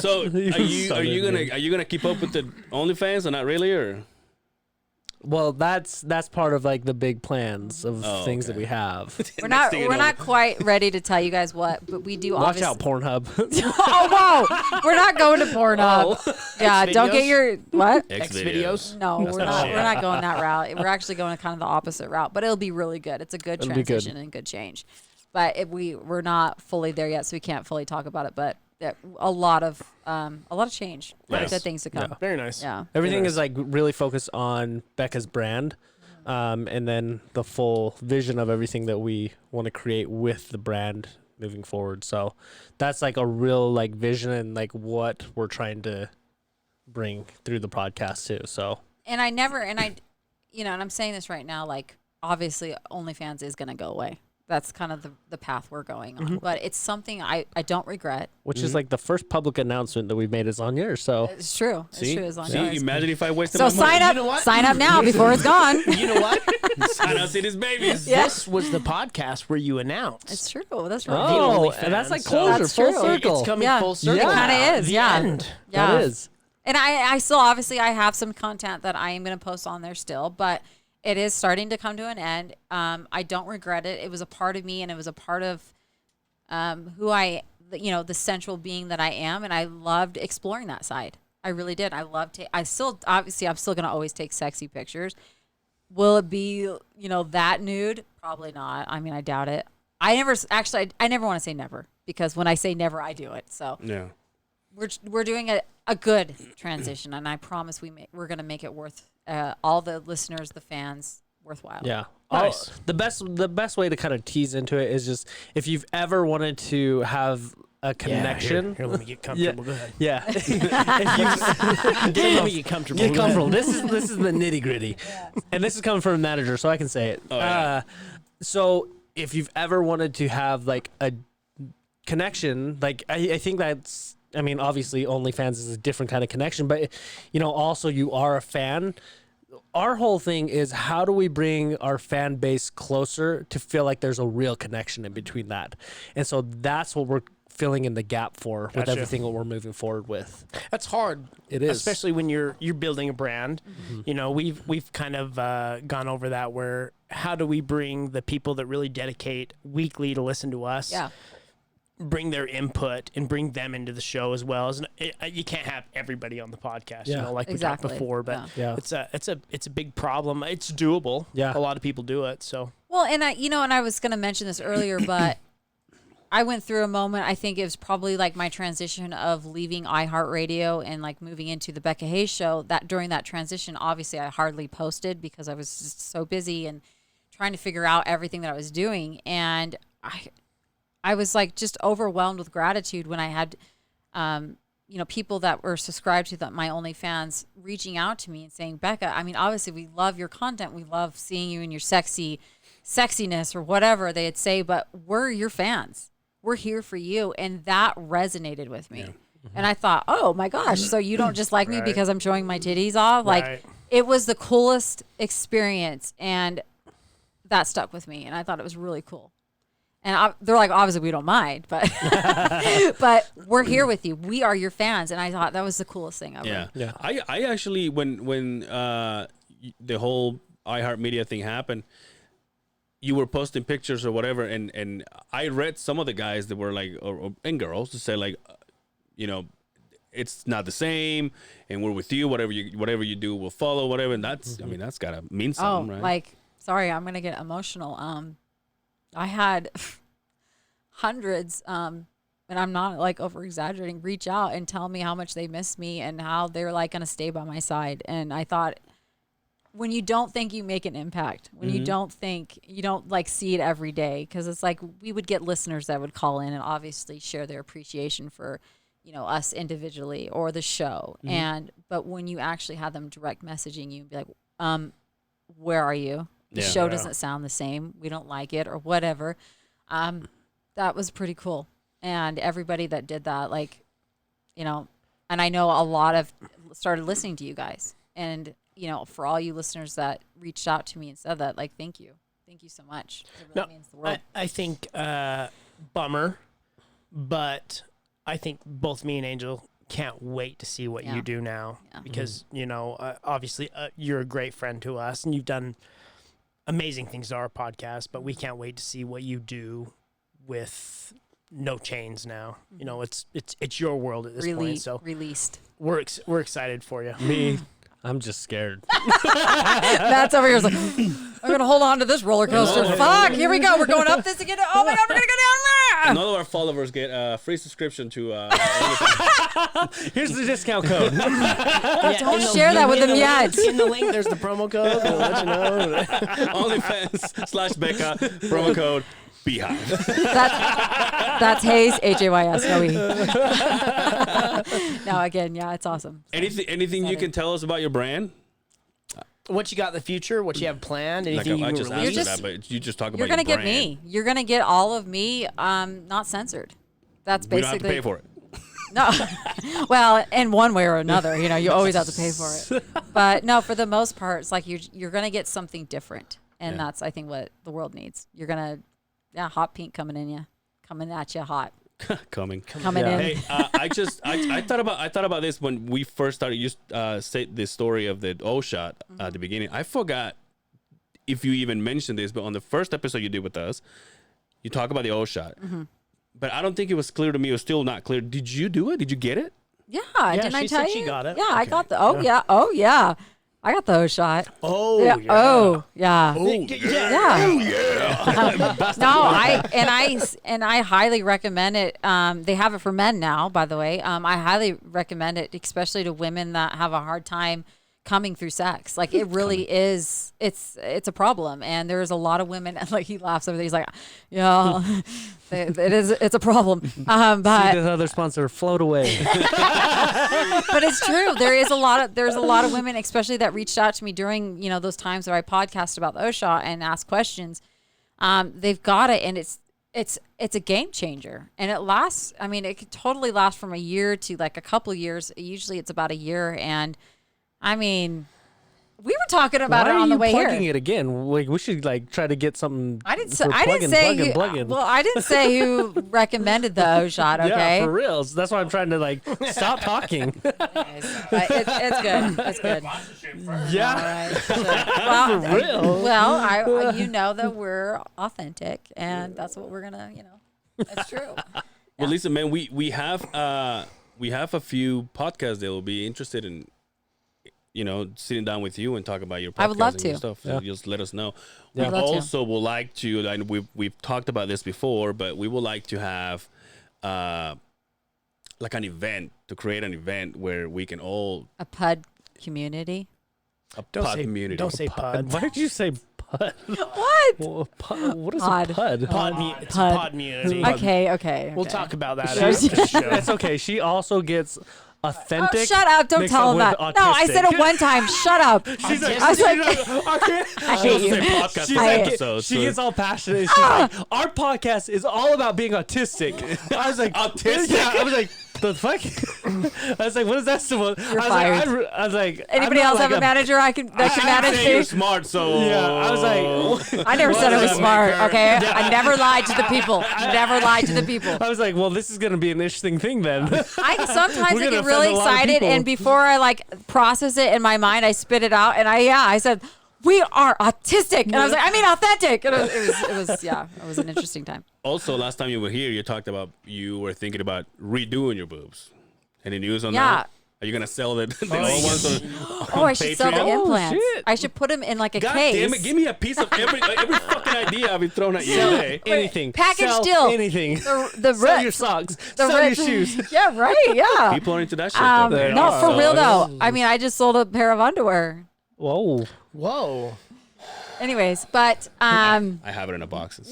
So are you gonna keep up with the OnlyFans or not really, or? Well, that's part of like the big plans of things that we have. We're not quite ready to tell you guys what, but we do. Watch out, Pornhub. Oh wow, we're not going to Pornhub. Yeah, don't get your what? X videos? No, we're not. We're not going that route. We're actually going kind of the opposite route, but it'll be really good. It's a good It'll be good. transition and good change. But we're not fully there yet, so we can't fully talk about it. But a lot of change. A lot of good things to come. Very nice. Yeah. Everything is like really focused on Becca's brand, and then the full vision of everything that we want to create with the brand moving forward. So that's like a real like vision and like what we're trying to bring through the podcast too. So And I'm saying this right now, like obviously OnlyFans is going to go away. That's kind of the path we're going on. But it's something I don't regret. which is like the first public announcement that we've made is on yours. So It's true. It's true. It's on See, yours. imagine if I wasted So my sign money. up. You know what? Sign up now before it's gone. You know what? Sign up to these babies. Yeah. This was the podcast where you announced. It's true. That's right. oh, OnlyFans, and that's like so- closure, That's full true. circle. It's coming Yeah. full circle. Yeah. It kind now. of is. The Yeah. end. Yeah. That is. And I still obviously I have some content that I am going to post on there still, but it is starting to come to an end. I don't regret it. It was a part of me, and it was a part of who the central being that I am, and I loved exploring that side. I really did. I'm still going to always take sexy pictures. Will it be, that nude? Probably not. I mean, I doubt it. I never want to say never, because when I say never, I do it. So Yeah. we're doing a good transition, and I promise we're going to make it worth all the listeners, the fans, worthwhile. Yeah. Nice. The best way to kind of tease into it is just if you've ever wanted to have a connection. Here, let me get comfortable. Go ahead. Yeah. Let me get comfortable. Get comfortable. This is the nitty gritty, and this is coming from a manager, so I can say it. Oh, yeah. So if you've ever wanted to have like a connection, like I think that's. I mean, obviously, OnlyFans is a different kind of connection, but also you are a fan. Our whole thing is how do we bring our fan base closer to feel like there's a real connection in between that, and so that's what we're filling in the gap for with Gotcha. everything that we're moving forward with. That's hard. It is. Especially when you're building a brand. We've kind of gone over that, where how do we bring the people that really dedicate weekly to listen to us, Yeah. bring their input and bring them into the show as well. You can't have everybody on the podcast, Yeah. like Exactly. we talked before, but Yeah. it's a big problem. It's doable. Yeah. A lot of people do it. So Well, and I was going to mention this earlier, but I went through a moment. I think it was probably like my transition of leaving iHeartRadio and like moving into the Becka Hayes show. That during that transition, obviously I hardly posted because I was just so busy and trying to figure out everything that I was doing. And I was like just overwhelmed with gratitude when I had, people that were subscribed to my OnlyFans reaching out to me and saying, Becka, I mean, obviously we love your content. We love seeing you in your sexiness or whatever they'd say, but we're your fans. We're here for you. And that resonated with me. And I thought, oh my gosh, so you don't just like me because I'm showing my titties off? Right. Like it was the coolest experience. And that stuck with me. And I thought it was really cool. And they're like, obviously we don't mind, but but we're here with you. We are your fans, and I thought that was the coolest thing ever. Yeah. Yeah. I actually when the whole iHeartMedia thing happened, you were posting pictures or whatever, and I read some of the guys that were like, and girls to say like, it's not the same, and we're with you. Whatever you do, we'll follow. Whatever, and that's I mean that's gotta mean something, right? Like, sorry, I'm gonna get emotional. I had hundreds, and I'm not like over exaggerating, reach out and tell me how much they miss me and how they're like going to stay by my side. And I thought, when you don't think you make an impact, when you don't think, you don't like see it every day, because it's like we would get listeners that would call in and obviously share their appreciation for, you know, us individually or the show. But when you actually have them direct messaging you and be like, where are you? The show doesn't sound the same. We don't like it or whatever. That was pretty cool. And everybody that did that, like, you know, and I know a lot of started listening to you guys. And, you know, for all you listeners that reached out to me and said that, like, thank you. Thank you so much. It really means the world. I think bummer, but I think both me and Angel can't wait to see what you do now because, you know, obviously you're a great friend to us and you've done amazing things to our podcast, but we can't wait to see what you do with No Chains now. You know, it's your world at this point. So released. We're excited for you. Me, I'm just scared. Matt's over here is like, I'm going to hold on to this roller coaster. Fuck, here we go. We're going up this again. Oh my God, we're going to go down there. None of our followers get a free subscription to. Here's the discount code. Don't share that with them yet. In the link, there's the promo code. We'll let you know. OnlyFans/Becka, promo code Beehive. That's Hayes, Hays, no E. No, again, yeah, it's awesome. So, Anything you can tell us about your brand? What you got in the future? What you have planned? Anything I you just release? asked you that, but you just talk about You're your gonna get brand. me. You're gonna get all of me, not censored. That's We don't have basically to pay for it. No. Well, in one way or another, you know, you always have to pay for it. But no, for the most part, it's like you're gonna get something different, and that's I think what the world needs. You're gonna, hot pink coming at you hot. coming in. Hey, I thought about this when we first started. You said the story of the O shot at the beginning. I forgot if you even mentioned this, but on the first episode you did with us, you talk about the O shot. But I don't think it was clear to me. It was still not clear. Did you do it? Did you get it? Yeah, Yeah, didn't I she tell said you? she got it. Yeah, I got the. Oh yeah. I got the O shot. Oh, Yeah. yeah. Oh yeah. Yeah. No, I highly recommend it. They have it for men now, by the way. I highly recommend it, especially to women that have a hard time coming through sex. Like it really is. It's a problem, and there's a lot of women. Like he laughs over there. He's like, yeah, it is. It's a problem. But See this other sponsor float away. but it's true. There's a lot of women, especially that reached out to me during, you know, those times where I podcast about the OSHA and ask questions. They've got it, and it's a game changer, and it lasts. I mean, it could totally last from a year to like a couple of years. Usually, it's about a year, and I mean, we were talking about Why it on the are you way plugging here. it again? Like we should like try to get something. I didn't for say. I didn't say who. plug-in. Well, I didn't say who recommended the O shot. Okay. Yeah, for real. So that's why I'm trying to like stop talking. But it's good. It's good. Sponsorship first. Yeah. All right. So, well, For real. Well, you know that we're authentic, and that's what we're gonna, you know, that's true. Well, listen, man, we have a few podcasts that will be interested in, you know, sitting down with you and talk about your podcast I would love and your to. stuff. So just let us know. Yeah. We I'd love to. also would like to, and we've talked about this before, but we would like to have like an event, to create an event where we can all A PUD community. Don't pod say community. Don't say pud. Why did you say pud? What? Well, what is Pod. a pud? It's Pud. a pod community. Okay. We'll talk about that She's- after the show. It's okay. She also gets authentic. Oh, shut up! Don't mixed tell up him with that. No, I said it one time. Shut up. She's like, I was like, She I hate you. doesn't say podcast She's for like, episodes. she so- gets all passionate. She's like, our podcast is all about being autistic. I was like, Autistic? Yeah, I was like, the fuck? I was like, what is that supposed? You're I was fired. like, I was like, Anybody I'm not else have like a manager that can I manage say you're me? smart, so Yeah, I was like, I never said I What was does that smart. make her? Okay, I never lied to the people. Never lied to the people. I was like, well, this is gonna be an interesting thing then. I sometimes We're I gonna get really offend a lot of excited, people. and before I like process it in my mind, I spit it out, and I said, "We are autistic," and I was like, "I mean authentic," and it was an interesting time. Also, last time you were here, you talked about you were thinking about redoing your boobs. Any news on Yeah, that? Are you gonna sell the old ones on Oh, I should sell the Patreon? implants. shit. I should put them in like a God case. damn it! Give me a piece of every fucking idea I've been throwing at you today. Anything. Package Sell deal. anything. The Sell your Ritz. socks. The Sell your Ritz. shoes. Yeah, right. Yeah. People are into that shit. though. They No, are. for real though. I mean, I just sold a pair of underwear. Whoa. Whoa. Anyways, but I have it in a box. If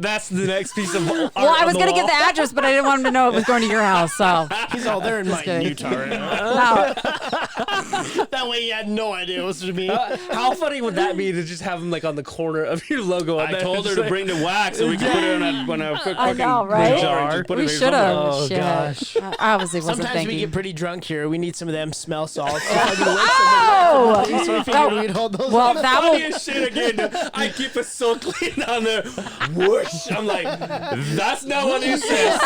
that's the next piece of art well, I on was the gonna give wall. the address, but I didn't want him to know it was going to your house. So He's all there in my kidding. Utah right now. no, That way he had no idea it was to me. How funny would that be to just have him like on the corner of your logo? I told her to bring the wax so we can put it on a fucking I know, right? jar and just put it we there should somewhere. have. Oh, Shit. gosh. I obviously wasn't Sometimes we thinking. get pretty drunk here. We need some of them smell salts. Oh! So we figured we'd hold those Well, up. that will. Funniest shit again. I keep it so clean down there. Whoosh. I'm like, that's not what he says.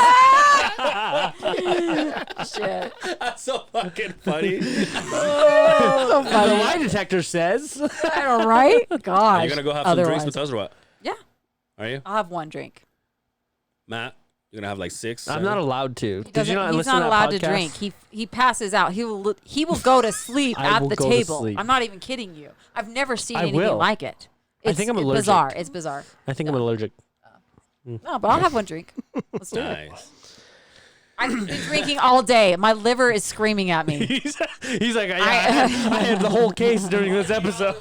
Shit. That's so fucking funny. So The funny. lie detector says. I know, right? Gosh. You're gonna go have some drinks with us or what? Yeah. Are you, I'll have one drink. Matt? You're gonna have like 6? I'm not allowed to. He doesn't- not he's listen not to that allowed to podcast? drink. He passes out. He will go to sleep I at will the go to table. sleep. I'm not even kidding you. I've never seen I anything will. like it. I think I'm It's allergic. bizarre. It's bizarre. I think I'm allergic. No, but I'll have one drink. Let's do it. Nice. I've been drinking all day. My liver is screaming at me. He's like, I had the whole case during this episode.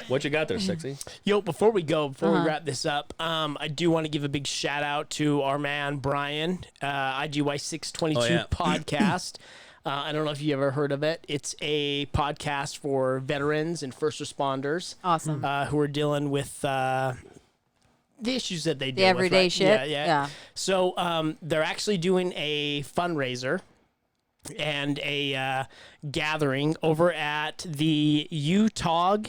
What you got there, sexy? Yo, before we Uh-huh. wrap this up, I do want to give a big shout out to our man Brian, IGY 622 Oh, yeah. podcast. I don't know if you ever heard of it. It's a podcast for veterans and first responders Awesome. who are dealing with the issues that they The deal with. everyday right? shit? Yeah. Yeah. So they're actually doing a fundraiser and a gathering over at the UTOG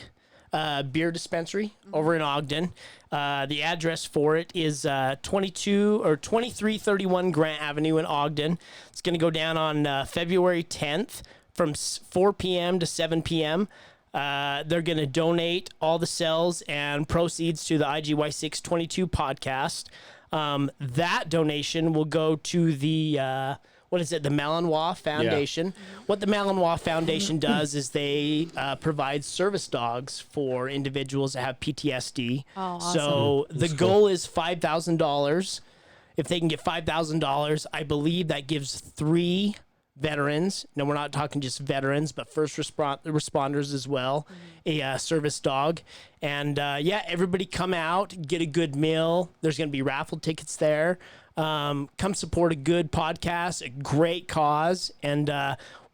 beer dispensary over in Ogden. The address for it is 2331 Grant Avenue in Ogden. It's going to go down on February 10th from 4 p.m. to 7 p.m. They're going to donate all the sales and proceeds to the IGY 622 podcast. That donation will go to the what is it? The Malinois Foundation. What the Malinois Foundation does is they provide service dogs for individuals that have PTSD. Oh, awesome. So the goal is $5,000. If they can get $5,000, I believe that gives 3 veterans. No, we're not talking just veterans, but first responders as well. A service dog. And everybody come out, get a good meal. There's going to be raffle tickets there. Come support a good podcast, a great cause, and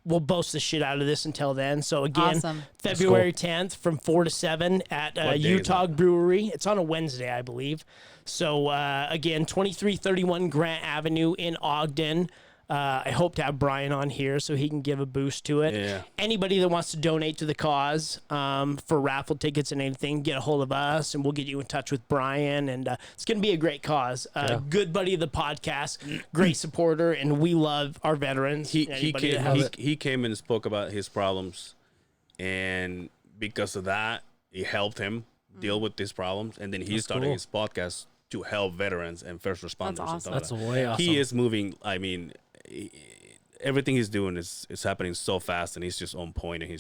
we'll boast the shit out of this until then. So again, Awesome. February 10th from 4 to 7 at What day is UTOG Brewery. It's on a Wednesday, I believe. So again, 2331 Grant Avenue in Ogden. I hope to have Brian on here so he can give a boost to it. Yeah. Anybody that wants to donate to the cause for raffle tickets and anything, get a hold of us and we'll get you in touch with Brian. And it's going to be a great cause. Good buddy of the podcast, great supporter, and we love our veterans. He Anybody that has he came and spoke about his problems, and because of that, it helped him deal with these problems. And then he started his podcast to help veterans and first responders. awesome. And stuff That's like that. way awesome. He is moving. I mean, everything he's doing is happening so fast, and he's just on point, and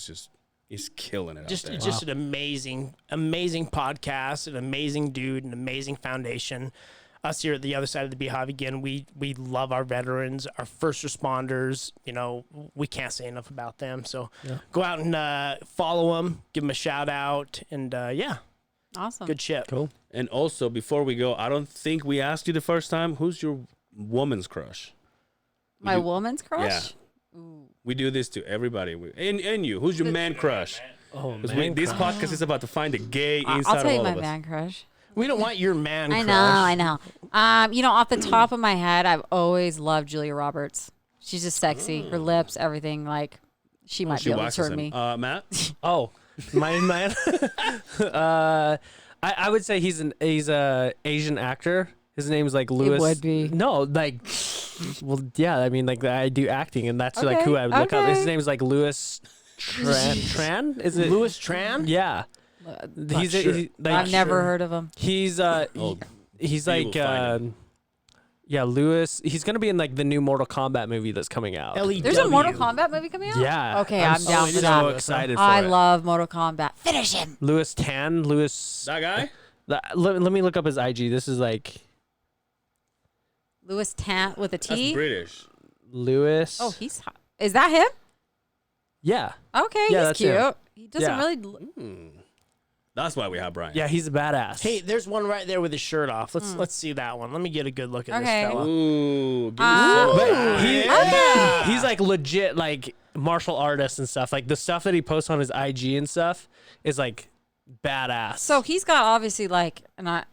he's killing it. just out there. just an amazing podcast, an amazing dude, an amazing foundation. Us here at the other side of the Beehive, again, we love our veterans, our first responders. You know, we can't say enough about them. So go out and follow them, give them a shout out, and Awesome. good shit. Cool. And also, before we go, I don't think we asked you the first time. Who's your woman's crush? My woman's crush? Yeah. We do this to everybody. And you. Who's your man crush? Oh, 'Cause man. this podcast is about to find the gay inside I'll tell of you all my of us. man crush. We don't want your man I crush. know. Off the top of my head, I've always loved Julia Roberts. She's just sexy. Her lips, everything. Like, she might She be able to waxes turn him. me. Matt? Oh, my man. I would say he's a Asian actor. His name's like Louis. would be. No, like, well, yeah. I mean, like, I do acting, and that's like Okay, who I would look up. His okay. name is like Louis Tran. Is it Louis Tran? Yeah. sure. Like, I've never heard of him. He's Oh, he's you like will find Yeah, Lewis. He's gonna be in like the new Mortal Kombat movie that's coming out. There's a Mortal Kombat movie coming out? Yeah. Okay, I'm down for so that. excited for I it. love Mortal Kombat. Finish him. Lewis Tan. Lewis. That guy? Let me look up his IG. This is like Louis Tant with a That's T. British. Lewis. Oh, he's hot. Is that him? Yeah. Okay, Yeah, he's that's cute. him. He doesn't Yeah. really. That's why we have Brian. Yeah, he's a badass. Hey, there's one right there with his shirt off. Let's see that one. Let me get a good look at Okay. this fella. Ooh. Give me Ah. some. He's like legit like martial artist and stuff. Like the stuff that he posts on his IG and stuff is like badass. So he's got obviously like, and I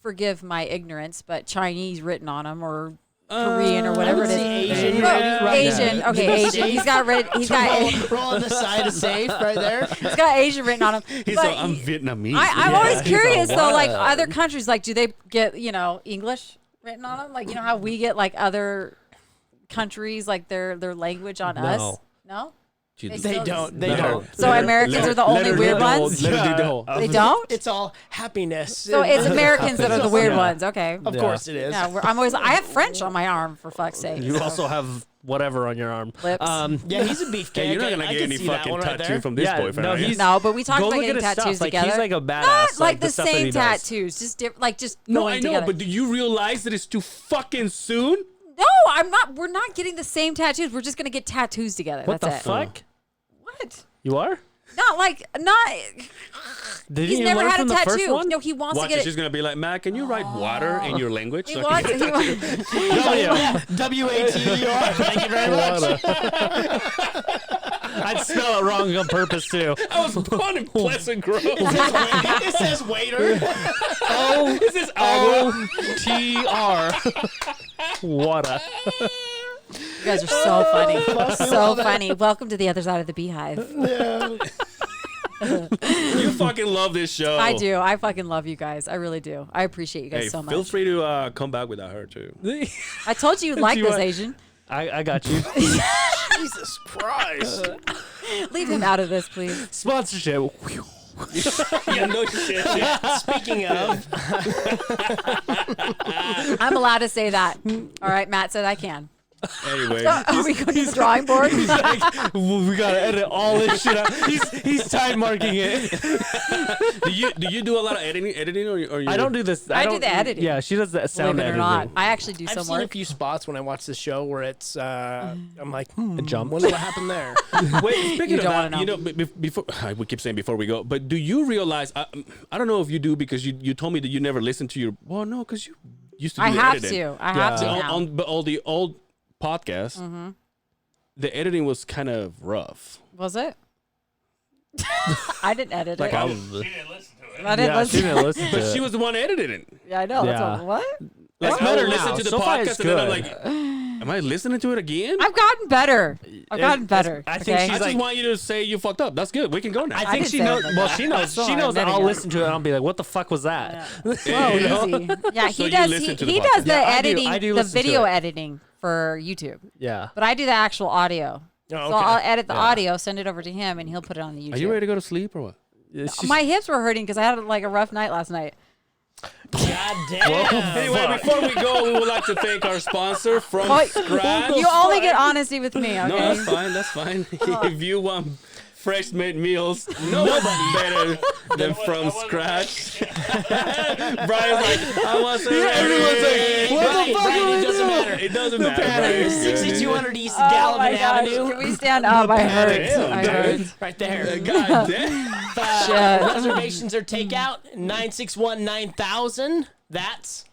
forgive my ignorance, but Chinese written on him or Korean or whatever it is. Asian. Asian. Okay, Asian. He's got roll on the side of safe right there. he's got Asian written on him. He's But like, I'm Vietnamese. I'm always curious though, like what? other countries, like do they get English written on them? Like how we get like other countries like their language on us? No. Dude, They don't. They No. don't. So Americans are the only weird ones. Let her do the whole. They don't. It's all happiness. So it's Americans that are the weird ones. Okay. Of course it is. Yeah, I'm always. I have French on my arm for fuck's sake. you also have whatever on your arm. Lips. Yeah, he's a beefcake. Hey, you're not gonna I get can any see that fucking one right tattoo there. from this Yeah, boyfriend. no, are you? he's- No, but we talked Go about look at getting his tattoos stuff. Like together. he's like a badass. Not like the the stuff that he same does. tattoos, just No, going I know, together. but do you realize that it's too fucking soon? No, I'm not. We're not getting the same tattoos. We're just gonna get tattoos together. What That's the it. fuck? What? You are? Not. Did He's you never learn had a from the first tattoo. one? No, he wants Watch to it. get She's it. gonna be like, Matt, can you write water in your language? He so I wants. can get a tattoo?" WATER. Thank you very much. I'd spell it wrong on purpose too. I was born in Pleasant Grove. It says waiter. This is agua. OTR. Water. You guys are so funny. So funny. Welcome to the other side of the Beehive. You fucking love this show. I do. I fucking love you guys. I really do. I appreciate you guys Hey, so feel much. free to come back without her too. I told you you'd like you this, want- Asian. I got you. Jesus Christ. Leave him out of this, please. Sponsorship. Yeah, no shit. Speaking of, I'm allowed to say that. All right, Matt said I can. Anyway, Are we going to the drawing board? We gotta edit all this shit out. He's time marking it. do you do a lot of editing or you? I don't do this. I do don't the editing. Yeah, she does the sound Believe it or editing. not, I actually do I've some seen a work. few spots when I watch the show where it's, I'm like, A jump. wonder what happened there. Wait, speaking You of don't that, wanna you know. know, before we keep saying before we go, but do you realize? I don't know if you do because you told me that you never listened to your. Well, no, because you used to. Do I have editing. to. I have to So now. on all the old podcasts, the editing was kind of rough. Was it? I didn't edit Like it. I She didn't listen to it. I didn't Yeah, she listen. didn't listen to But it. she was the one editing it. Yeah, I know. That's Yeah. what? Like, better I would now. listen to the So far, it's podcast and then I'm good. like, am I listening to it again? I've gotten better. I've gotten better. I think okay? I she's just like- want you to say you fucked up. That's good. We can go now. I think didn't she say knows. it like Well, that. she knows. Still She knows that admitting I'll it. listen to it and I'll be like, "What the fuck was that?" Whoa, easy. Yeah, So he you does. listen to the He podcast. does the Yeah, I do. editing, I do the listen to video it. editing for YouTube. Yeah. But I do the actual audio. Oh, So okay. I'll edit the audio, send it over to him, and he'll put it on the YouTube. Are you ready to go to sleep or what? My hips were hurting because I had like a rough night last night. God damn. Anyway, before we go, we would like to thank our sponsor from Oh, Scratch. you only get honesty with me, okay? No, that's fine. That's fine. If you want fresh made meals, nobody better than from scratch. Brian's like, I want some. everyone's like, what the fuck Brian, are it we doesn't doing? matter. It doesn't matter. Brian. 6200 East Oh my Gallivan gosh, Avenue. can we stand up? I hurt. Damn, I dude. hurt. Right there. God damn. Shit. Reservations are takeout 961-9000. That's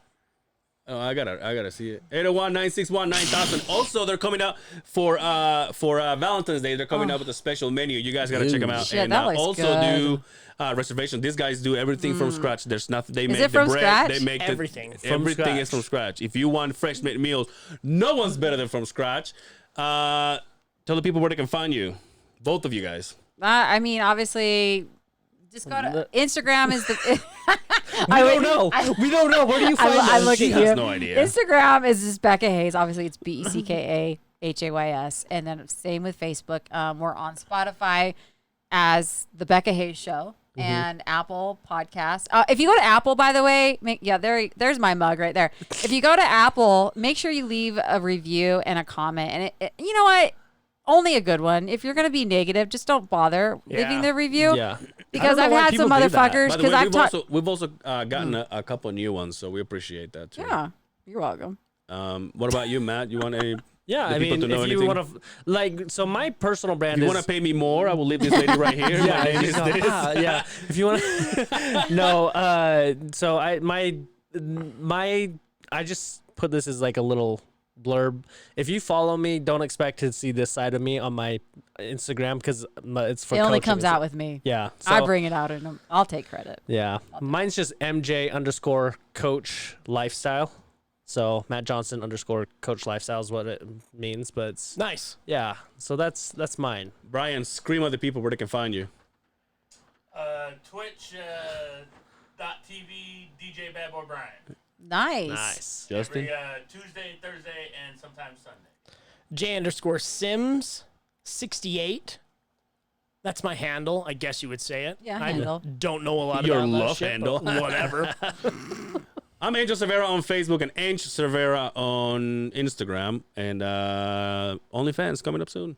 Oh, I gotta see it. 801-961-9000. Also, they're coming out for Valentine's Day. They're coming out with a special menu. You guys gotta check them out. Shit, and that looks also good. do reservation. These guys do everything from scratch. There's nothing. They make it the from bread. scratch? They make Everything from everything is from scratch. If you want fresh made meals, no one's better than from scratch. Tell the people where they can find you. Both of you guys. I mean, obviously, just go to Instagram is the. We don't know. We don't know. Where do you find I us? look She at has you. no idea. Instagram is just Becka Hayes. Obviously, it's BECKAHAYS, and then same with Facebook. We're on Spotify as the Becka Hayes Show, and Apple Podcasts. If you go to Apple, by the way, there's my mug right there. If you go to Apple, make sure you leave a review and a comment. And you know what? Only a good one. If you're going to be negative, just don't bother leaving the review. Yeah. Because I've had some motherfuckers. Because I've talked. We've also gotten a couple new ones, so we appreciate that too. Yeah, you're welcome. What about you, Matt? You want any? Yeah, the I people mean, to know if you anything? want to, like, so my personal brand If you is. want to pay me more, I will leave this lady right here. Yeah, My name is this. yeah. If you want to, no. So I just put this as like a little blurb. If you follow me, don't expect to see this side of me on my Instagram because it's for. It only coaching. comes out with me. Yeah, I bring it out and I'll take credit. Yeah, mine's just MJ_coach lifestyle. So Matt Johnson _coach lifestyle is what it means, but it's Nice. yeah. So that's mine. Brian, scream at the people where they can find you. Twitch .tv DJ Bad Boy Brian. Nice. Justin? Every Tuesday, Thursday, and sometimes Sunday. J_Sims68. That's my handle. I guess you would say it. Yeah, I handle. don't know a lot Your about that love shit, handle. but whatever. I'm Angel Cervera on Facebook and Angel Cervera on Instagram. And OnlyFans coming up soon.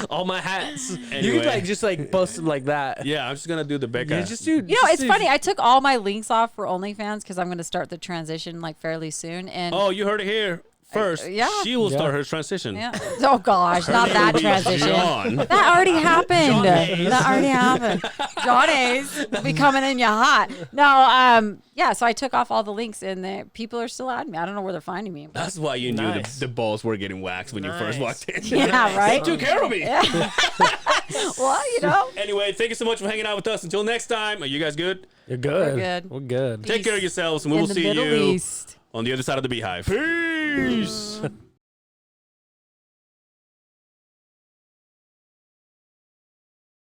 All my hats. You Anyway. could like just like post them like that. Yeah, I'm just going to do the Becka. Yeah, just do. You know, it's funny. I took all my links off for OnlyFans because I'm going to start the transition like fairly soon. And Oh, you heard it here first. yeah. She will start her transition. yeah. Oh gosh, not name that will be transition. John. That already happened. That already happened. John A's will be coming in you hot. No, yeah. So I took off all the links, and people are still adding me. I don't know where they're finding me. But That's why you knew Nice. the balls were getting waxed when you first walked in. yeah, right. Took care of me. Well, you know, Anyway, thank you so much for hanging out with us. Until next time, are you guys good? You're good. We're good. We're good. Take care of yourselves, and we in will the see Middle you East. on the other side of the Beehive. Peace.